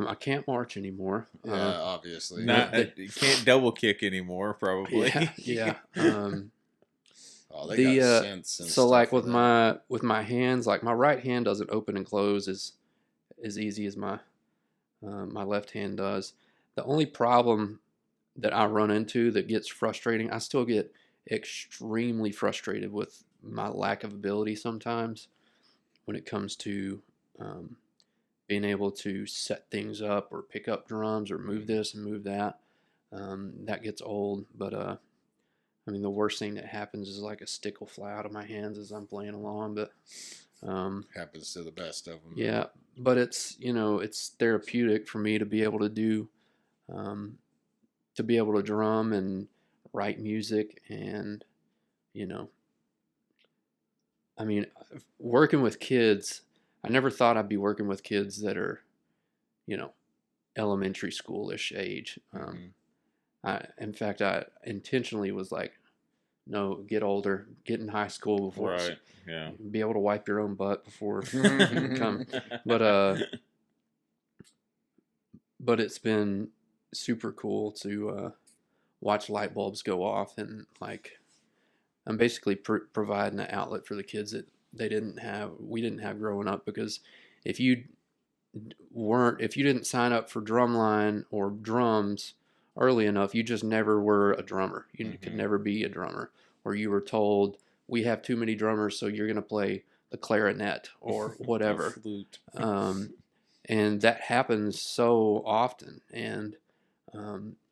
I can't march anymore. Yeah, obviously. You can't double kick anymore, probably. Yeah. Oh, they got sense and so like with my hands, like my right hand doesn't open and close as easy as my left hand does. The only problem that I run into that gets frustrating, I still get extremely frustrated with my lack of ability sometimes when it comes to being able to set things up or pick up drums or move this and move that. That gets old, but I mean, the worst thing that happens is like a stick will fly out of my hands as I'm playing along, but Happens to the best of them. yeah, but it's, it's therapeutic for me to be able to do, to be able to drum and write music and, you know, I mean, working with kids, I never thought I'd be working with kids that are, you know, elementary schoolish age. In fact, I intentionally was like, no, get older, get in high school before, Right. Yeah. be able to wipe your own butt before you come. But it's been super cool to watch light bulbs go off, and like I'm basically providing an outlet for the kids that we didn't have growing up, because if you didn't sign up for drumline or drums early enough, you just never were a drummer. You could never be a drummer, or you were told we have too many drummers, so you're going to play the clarinet or whatever. Flute. And that happens so often. And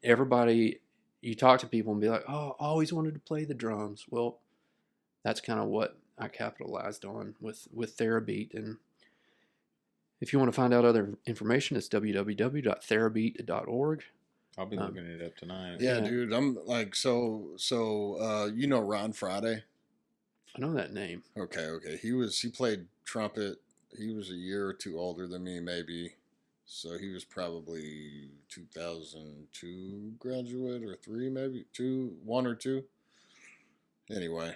everybody, you talk to people and be like, oh, I always wanted to play the drums. Well, that's kind of what I capitalized on with Therabeat. And if you want to find out other information, it's www.therabeat.org. I'll be looking it up tonight. Yeah, dude. I'm like, you know Ron Friday? I know that name. Okay. He played trumpet. He was a year or two older than me, maybe. So he was probably 2002 graduate, or 3, maybe 1 or 2. Anyway,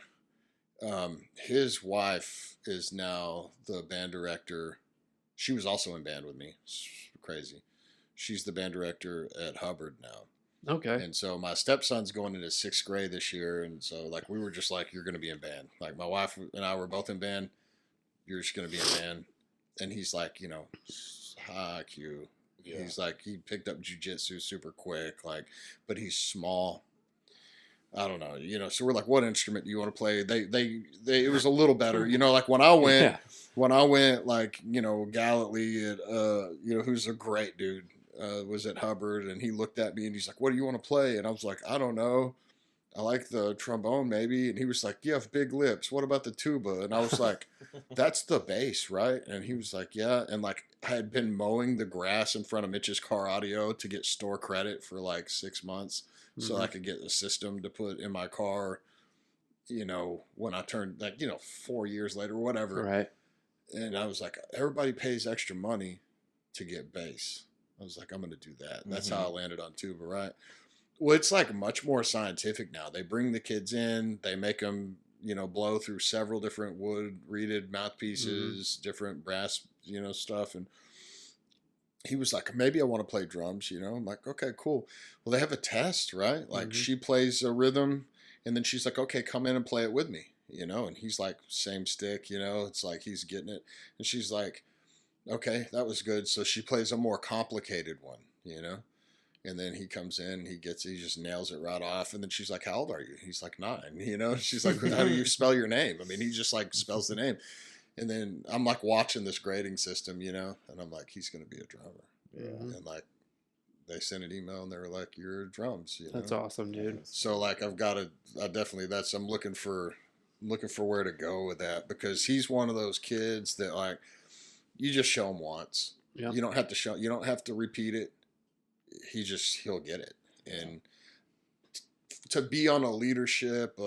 his wife is now the band director. She was also in band with me. It's crazy. She's the band director at Hubbard now. Okay. And so my stepson's going into 6th grade this year. And so like, we were just like, you're going to be in band. Like my wife and I were both in band. You're just going to be in band. And he's like, hi, Q. Yeah. He's like, he picked up jiu-jitsu super quick, like, but he's small. I don't know, so we're like, what instrument do you want to play? It was a little better, like when I went, like, Gallantly at, who's a great dude, was at Hubbard, and he looked at me and he's like, what do you want to play? And I was like, I don't know. I like the trombone maybe. And he was like, you have big lips. What about the tuba? And I was like, that's the bass, right? And he was like, yeah. And like, I had been mowing the grass in front of Mitch's Car Audio to get store credit for like 6 months. So I could get a system to put in my car, when I turned, like, 4 years later or whatever. Right. And I was like, everybody pays extra money to get bass. I was like, I'm going to do that. That's how I landed on tuba, right? Well, it's like much more scientific now. They bring the kids in, they make them, blow through several different wood reeded mouthpieces, different brass, stuff. And he was like, maybe I want to play drums, I'm like, okay, cool. Well, they have a test, right? Like she plays a rhythm and then she's like, okay, come in and play it with me, and he's like, same stick, it's like he's getting it. And she's like, okay, that was good. So she plays a more complicated one, and then he comes in, he just nails it right off. And then she's like, how old are you? He's like, 9, She's like, how do you spell your name? I mean, he just like spells the name. And then I'm like watching this grading system, and I'm like, he's going to be a drummer. Yeah. And like, they sent an email and they were like, you're drums, That's awesome, dude. So like, I'm looking for where to go with that, because he's one of those kids that like, you just show him once. Yeah. You don't have to repeat it. He'll get it. And to be on a leadership,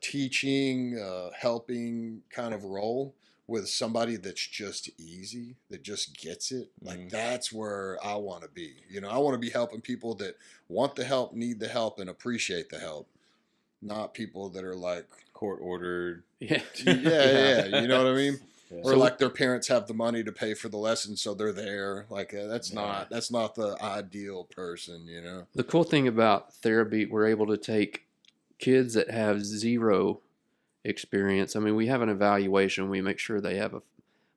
teaching, helping kind of role with somebody that's just easy, that just gets it, like that's where I want to be. I want to be helping people that want the help, need the help, and appreciate the help, not people that are like court ordered. Yeah. Yeah. You know what I mean? Yeah. Or so, like their parents have the money to pay for the lesson, so they're there. Like that's not the ideal person, The cool thing about Therabeat, we're able to take kids that have zero experience. I mean, we have an evaluation. We make sure they have a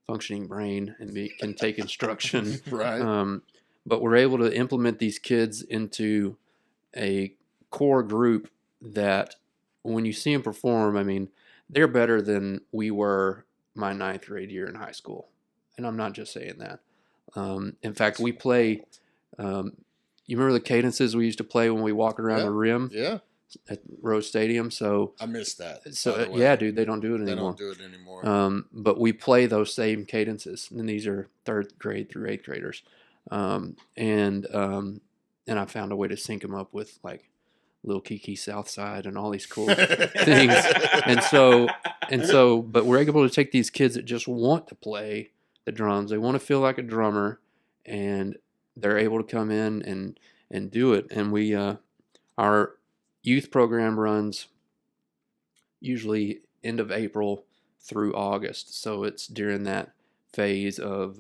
functioning brain and can take instruction. Right. But we're able to implement these kids into a core group that when you see them perform, I mean, they're better than we were my 9th grade year in high school. and I'm not just saying that. In fact, we play. You remember the cadences we used to play when we walk around the rim Yeah. at Rose Stadium? So I missed that. So yeah, dude, they don't do it They anymore. don't do it anymore. But we play those same cadences, and these are 3rd grade through 8th graders, and I found a way to sync them up with like Lil Kiki Southside and all these cool things, but we're able to take these kids that just want to play the drums, they want to feel like a drummer, and they're able to come in and do it, and we our youth program runs usually end of April through August. So it's during that phase of,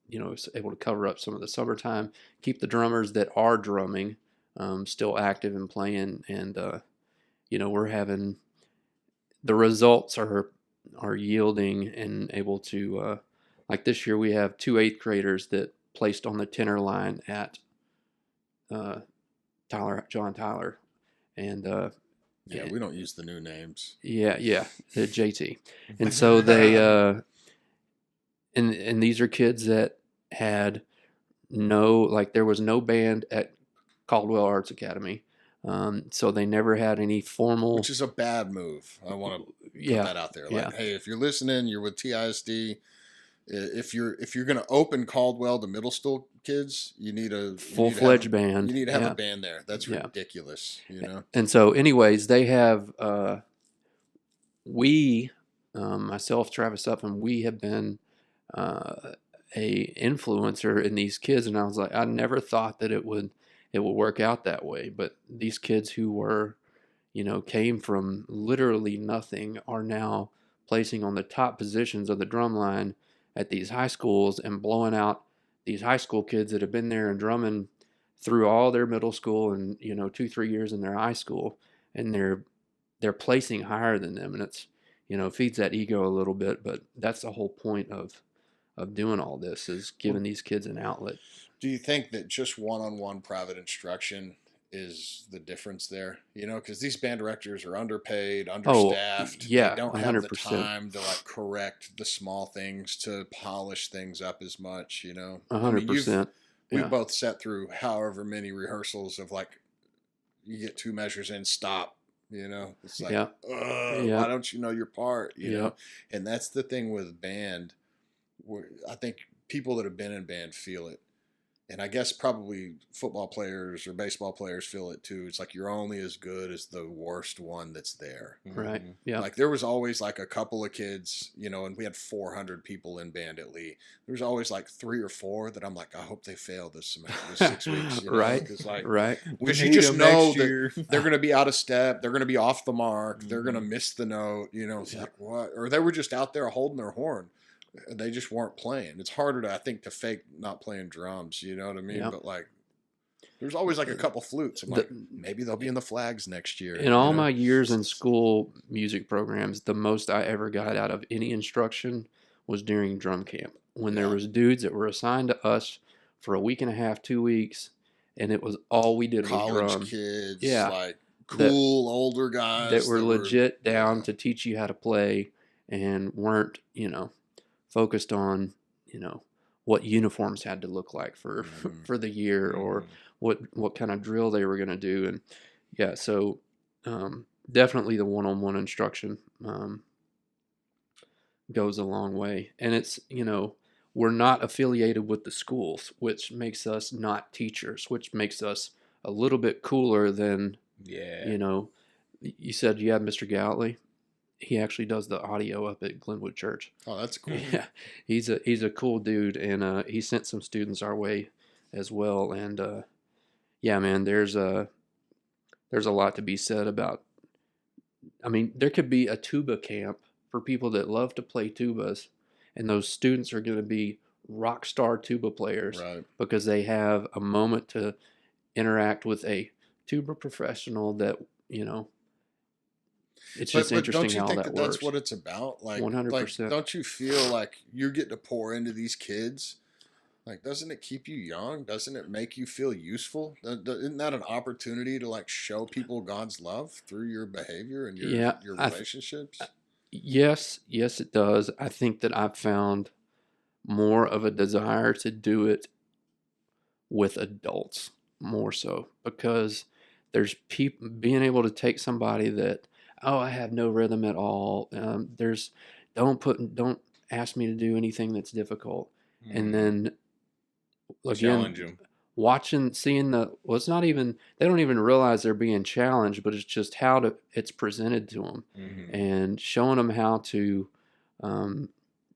it's able to cover up some of the summertime, keep the drummers that are drumming still active and playing. And, we're having the results are yielding and able to, like this year, we have 2 8th graders that placed on the tenor line at John Tyler. And, yeah, we don't use the new names. Yeah, the JT, and so they and these are kids that had there was no band at Caldwell Arts Academy, so they never had any formal. Which is a bad move. I want to put that out there. Like, hey, if you're listening, you're with TISD. If you're going to open Caldwell to middle school kids, you need a full-fledged band. You need to have a band there. That's ridiculous, And so, anyways, they have myself, Travis Upham, we have been a influencer in these kids, and I was like, I never thought that it would work out that way. But these kids who were, came from literally nothing are now placing on the top positions of the drum line at these high schools and blowing out these high school kids that have been there and drumming through all their middle school and 2-3 years in their high school, and they're placing higher than them, and it's feeds that ego a little bit, but that's the whole point of doing all this, is giving these kids an outlet. Do you think that just one-on-one private instruction is the difference there? Because these band directors are underpaid, understaffed. Yeah, they don't 100%. have the time to correct the small things, to polish things up as much. 100%. We've both sat through however many rehearsals of you get 2 measures in, stop. It's like, why don't you know your part? You know, and that's the thing with band. I think people that have been in band feel it. And I guess probably football players or baseball players feel it too. It's like you're only as good as the worst one that's there. Right. Yeah. There was always a couple of kids, and we had 400 people in band at Lee. There was always 3 or 4 that I'm like, I hope they fail this semester, this 6 weeks. Right. Right. Because you just know that they're going to be out of step. They're going to be off the mark. Mm-hmm. They're going to miss the note. It's like, what? Or they were just out there holding their horn. They just weren't playing. It's harder I think, to fake not playing drums. You know what I mean? Yep. But there's always a couple flutes. I'm maybe they'll be in the flags next year. In all my years in school music programs, the most I ever got out of any instruction was during drum camp, when there was dudes that were assigned to us for a week and a half, 2 weeks, and it was all we did was drum. College kids, cool older guys that were legit down to teach you how to play, and weren't focused on what uniforms had to look like for the year, or what kind of drill they were going to do. And so definitely the one-on-one instruction goes a long way. And it's we're not affiliated with the schools, which makes us not teachers, which makes us a little bit cooler than you said you had Mr. Goutley. He actually does the audio up at Glenwood Church. Oh, that's cool. Yeah, he's a cool dude, and he sent some students our way as well. And man, there's a lot to be said about. I mean, there could be a tuba camp for people that love to play tubas, and those students are going to be rock star tuba players, right, because they have a moment to interact with a tuba professional that It's just interesting how that works. Don't you think that's what it's about? 100%. Don't you feel like you're getting to pour into these kids? Doesn't it keep you young? Doesn't it make you feel useful? Isn't that an opportunity to show people God's love through your behavior and your relationships? Yes, it does. I think that I've found more of a desire to do it with adults more so, because there's people being able to take somebody that, oh, I have no rhythm at all. Don't ask me to do anything that's difficult. And then again, Challenge them. seeing well, it's not even, they don't even realize they're being challenged, but it's just it's presented to them, and showing them how to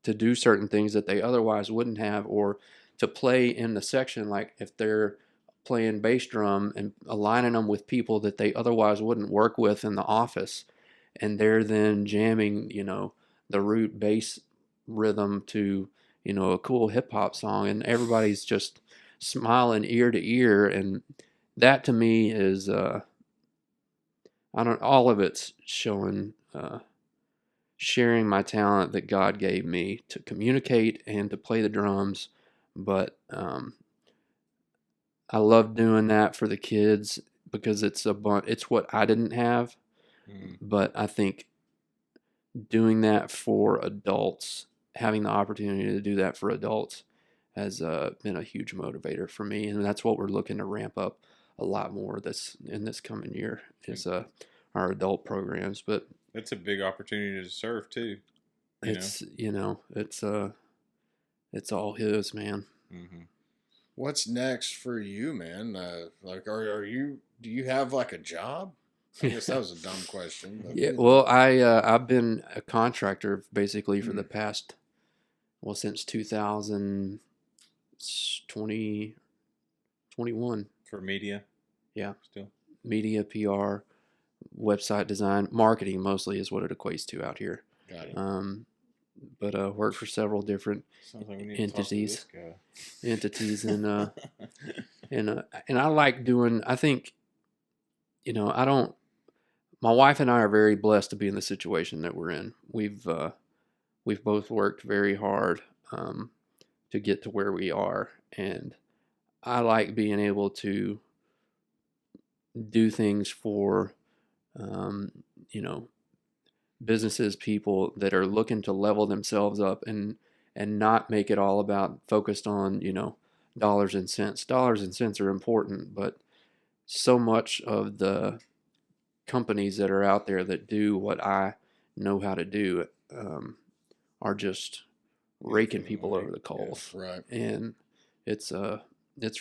do certain things that they otherwise wouldn't have, or to play in the section, like if they're playing bass drum and aligning them with people that they otherwise wouldn't work with in the office, and they're then jamming, the root bass rhythm to, a cool hip hop song, and everybody's just smiling ear to ear. And that to me is, all of it's showing, sharing my talent that God gave me to communicate and to play the drums. But I love doing that for the kids because it's what I didn't have. But I think doing that for adults, having the opportunity to do that for adults, has been a huge motivator for me, and that's what we're looking to ramp up a lot more in this coming year, is our adult programs. But it's a big opportunity to serve too. It's all His, man. What's next for you, man? Do you have like a job? I guess that was a dumb question. But, yeah, well, I've been a contractor basically for the past, since 2021. For media? Yeah. Still? Media, PR, website design, marketing mostly is what it equates to out here. Got it. But worked for several different entities, and I like doing. I think, my wife and I are very blessed to be in the situation that we're in. We've both worked very hard to get to where we are, and I like being able to do things for, businesses, people that are looking to level themselves up, and not make it all about focused on, dollars and cents. Dollars and cents are important, but so much of the companies that are out there that do what I know how to do are just raking people over the coals. Yeah, right. And it's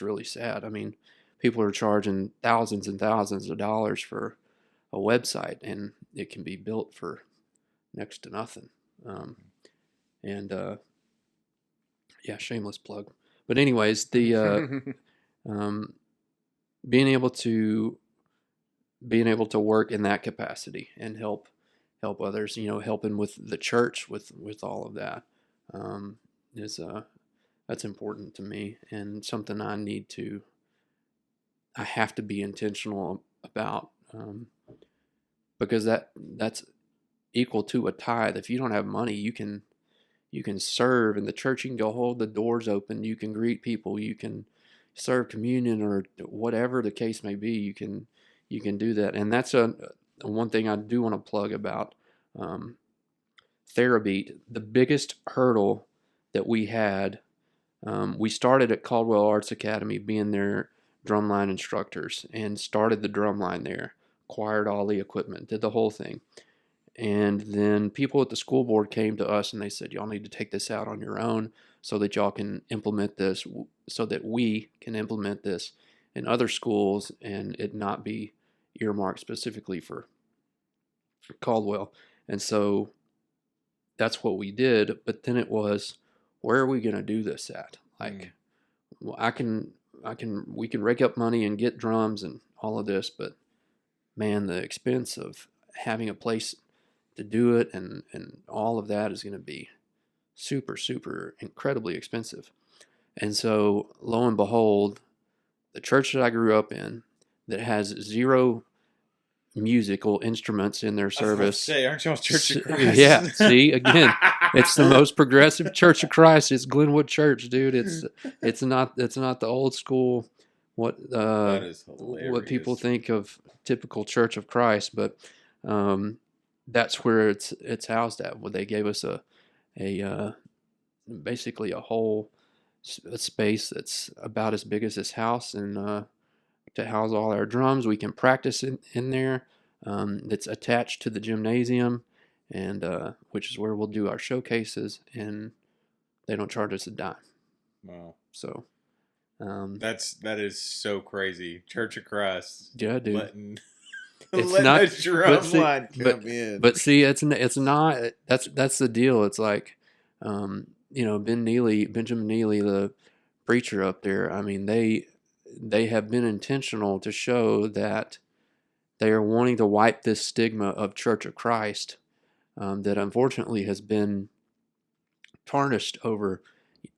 really sad. I mean, people are charging thousands and thousands of dollars for a website, and it can be built for next to nothing. Yeah, shameless plug. But anyways, the being able to work in that capacity and help others, helping with the church, with all of that, is that's important to me, and something I have to be intentional about, because that's equal to a tithe. If you don't have money, you can serve in the church. You can go hold the doors open. You can greet people. You can serve communion, or whatever the case may be. You can do that. And that's one thing I do want to plug about Therabeat. The biggest hurdle that we had, we started at Caldwell Arts Academy, being their drumline instructors, and started the drumline there, acquired all the equipment, did the whole thing. And then people at the school board came to us and they said, y'all need to take this out on your own so that y'all can implement this, so that we can implement this in other schools and it not be earmarked specifically for Caldwell. And so that's what we did. But then it was, where are we going to do this at? Like, well, we can rake up money and get drums and all of this, but man, the expense of having a place to do it and all of that is going to be super, super incredibly expensive. And so lo and behold, the church that I grew up in, that has zero musical instruments in their service. Aren't y'all Church of Christ? Yeah, see, again, it's the most progressive Church of Christ. It's Glenwood Church, dude. It's not the old school that is hilarious. What people think of typical Church of Christ, but that's where it's housed at. Well, they gave us a basically a whole a space that's about as big as this house, and to house all our drums. We can practice in there. That's attached to the gymnasium, and which is where we'll do our showcases, and they don't charge us a dime. Wow. So that is so crazy. Church of Christ. yeah, dude. Letting It's letting not, a drum see, line come in. but see, it's not. That's the deal. It's like, Benjamin Neely, the preacher up there. I mean, they have been intentional to show that they are wanting to wipe this stigma of Church of Christ, that unfortunately has been tarnished over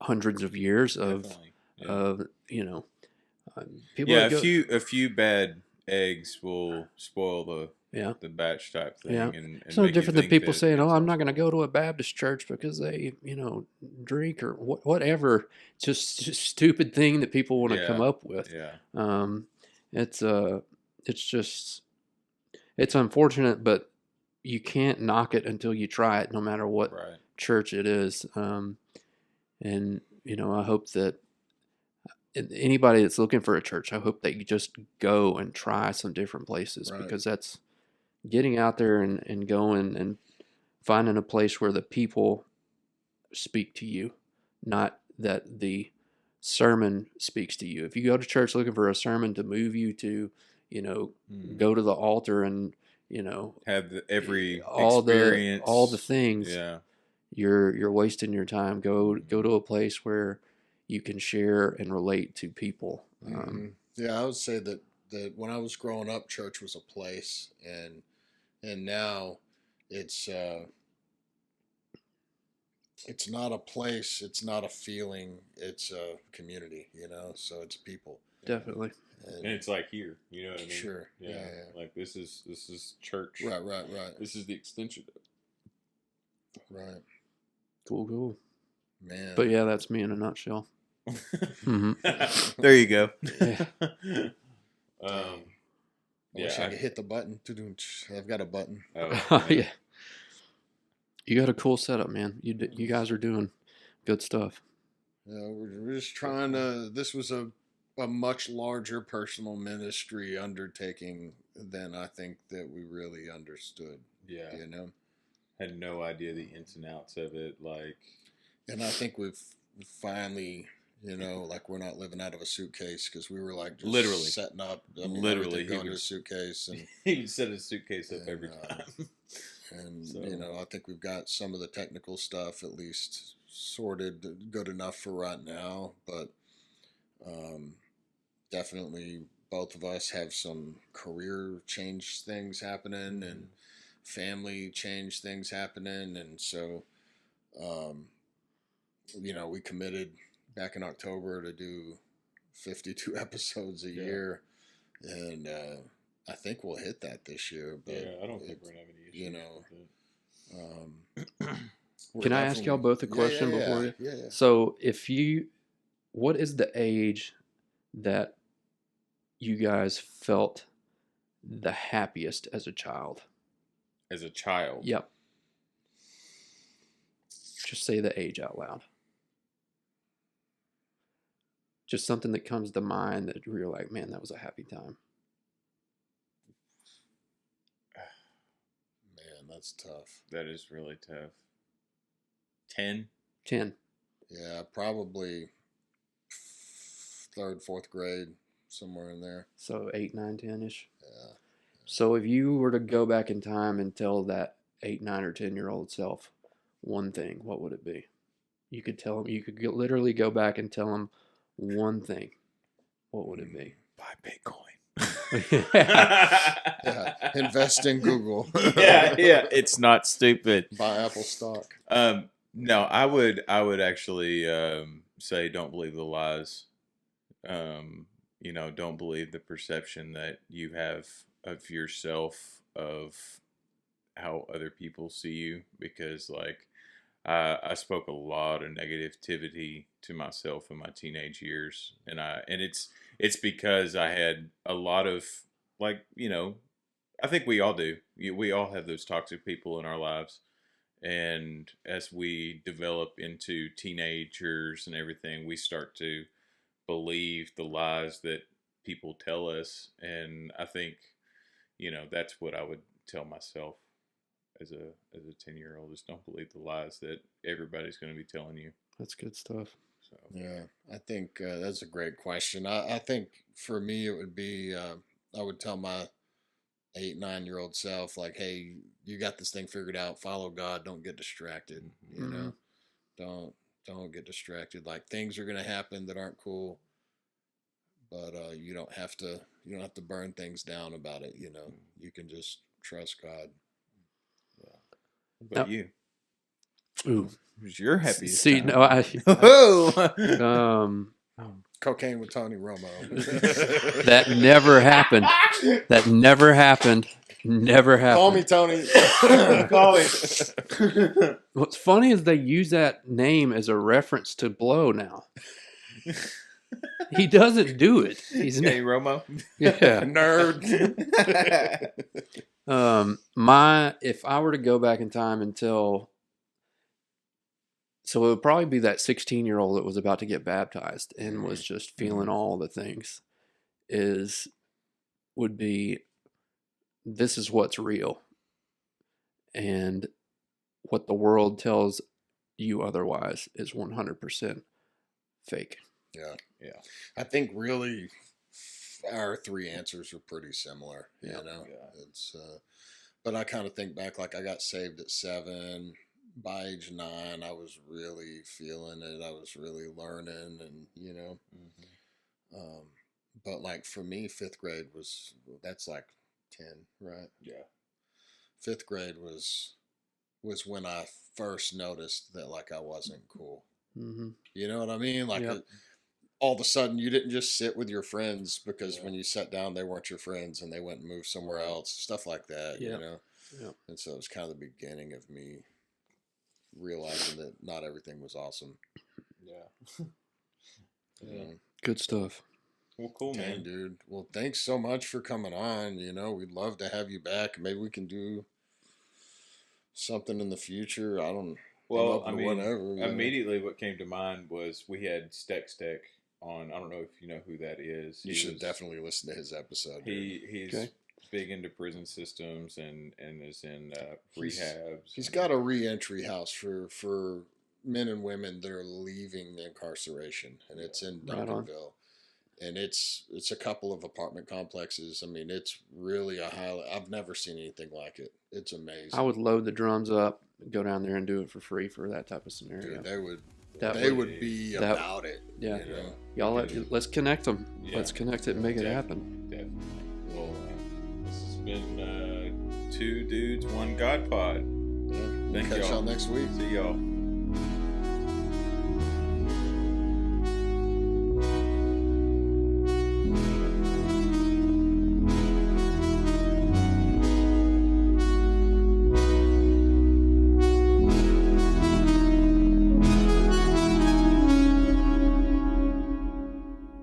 hundreds of years of Definitely. Yeah. of people Yeah, that go, a few bad eggs will spoil the batch type thing, Yeah. and It's no make you different than think people that saying, "Oh, it's I'm all not going to spoiled. go to a Baptist church because they, drink or whatever." It's just stupid thing that people want to come Yeah, up with. yeah, Um, it's it's just it's unfortunate, but you can't knock it until you try it, no matter what right. church it is. And I hope that anybody that's looking for a church, I hope that you just go and try some different places, Right. because that's getting out there and going and finding a place where the people speak to you, not that the sermon speaks to you. If you go to church looking for a sermon to move you to, go to the altar and, Have every all the experience. things, Yeah, you're wasting your time. Go to a place where you can share and relate to people. Yeah, I would say that when I was growing up, church was a place, and now it's it's not a place, it's not a feeling, it's a community, so it's people. Definitely. and it's like here, you know what I mean? Sure. Yeah, Yeah. like this is church. Right. This is the extension of Right. Cool. Man. But yeah, that's me in a nutshell. There you go. Yeah. I wish I could hit the button. I've got a button. Oh, Yeah. You got a cool setup, man. You guys are doing good stuff. We're just trying to. This was a much larger personal ministry undertaking than I think that we really understood. Yeah. Had no idea the ins and outs of it, and I think we've finally, like we're not living out of a suitcase, because we were like just literally setting up, literally going to a suitcase, and he would set his suitcase up every time. And So. I think we've got some of the technical stuff at least sorted good enough for right now, but definitely both of us have some career change things happening and family change things happening, and so we committed back in October to do 52 episodes a year, and I think we'll hit that this year. But I don't think we're gonna have any issues. Can I ask y'all both a question before you? Yeah. So, what is the age that you guys felt the happiest as a child? As a child? Yep. Just say the age out loud. Just something that comes to mind that you're like, man, that was a happy time. Man, that's tough. That is really tough. 10? 10. Yeah, probably 3rd, 4th grade, somewhere in there. So 8, 9, 10-ish. Yeah. So if you were to go back in time and tell that 8, 9, or 10-year-old self one thing, what would it be? You could tell him. You could literally go back and tell him one thing. What would it be? Buy Bitcoin. Yeah. Invest in Google. yeah. It's not stupid. Buy Apple stock. No, I would actually say don't believe the lies. Don't believe the perception that you have of yourself, of how other people see you, because I spoke a lot of negativity to myself in my teenage years, and it's because I had a lot of I think we all do. We all have those toxic people in our lives, And as we develop into teenagers and everything, we start to believe the lies that people tell us. And I think, that's what I would tell myself as a 10-year-old, is don't believe the lies that everybody's going to be telling you. That's good stuff. So Yeah, I think that's a great question. I think for me it would be I would tell my 8, 9-year-old self, like, hey, you got this thing figured out. Follow God. Don't get distracted. You know, don't get distracted. Like, things are gonna happen that aren't cool, but you don't have to burn things down about it. You know, you can just trust God. what about you? Ooh. Who's your happiest See, time? no, I Cocaine with Tony Romo. that never happened. That never happened. Never happened. Call me Tony. Call me. What's funny is they use that name as a reference to Blow now. He doesn't do it. He's Hey, Romo. yeah. Nerd. If I were to go back in time and tell, so it would probably be that 16-year-old that was about to get baptized and was just feeling all the things, would be, this is what's real. And what the world tells you otherwise is 100% fake. Yeah. I think really our 3 answers are pretty similar. You know, it's. But I kind of think back, like, I got saved at 7. By age 9, I was really feeling it. I was really learning, and but like for me, 5th grade that's like 10, right? Yeah. 5th grade was when I first noticed that, like, I wasn't cool. Mm-hmm. You know what I mean? Like, Yep. all of a sudden, you didn't just sit with your friends because when you sat down, they weren't your friends and they went and moved somewhere else. Stuff like that, you know? Yep. And so it was kind of the beginning of me realizing that not everything was awesome. Yeah. Good stuff. Well, cool, Dang, man. dude. Well, thanks so much for coming on. You know, we'd love to have you back. Maybe we can do something in the future. I don't. Well, I mean, whatever. Immediately what came to mind was we had Steck on. I don't know if you know who that is. You should definitely listen to his episode. He's Okay. big into prison systems and is in rehabs. He's got a re-entry house for men and women that are leaving incarceration, and it's in Duncanville. And it's a couple of apartment complexes. I mean, it's really I've never seen anything like it. It's amazing. I would load the drums up, go down there and do it for free for that type of scenario. Dude, they would be about it. Yeah. You know? Y'all, let's connect them. Yeah. Let's connect it and make it happen. Definitely. Well, this has been 2 Dudes, 1 God Pod. Yeah. Thank Catch y'all. y'all next week. See y'all.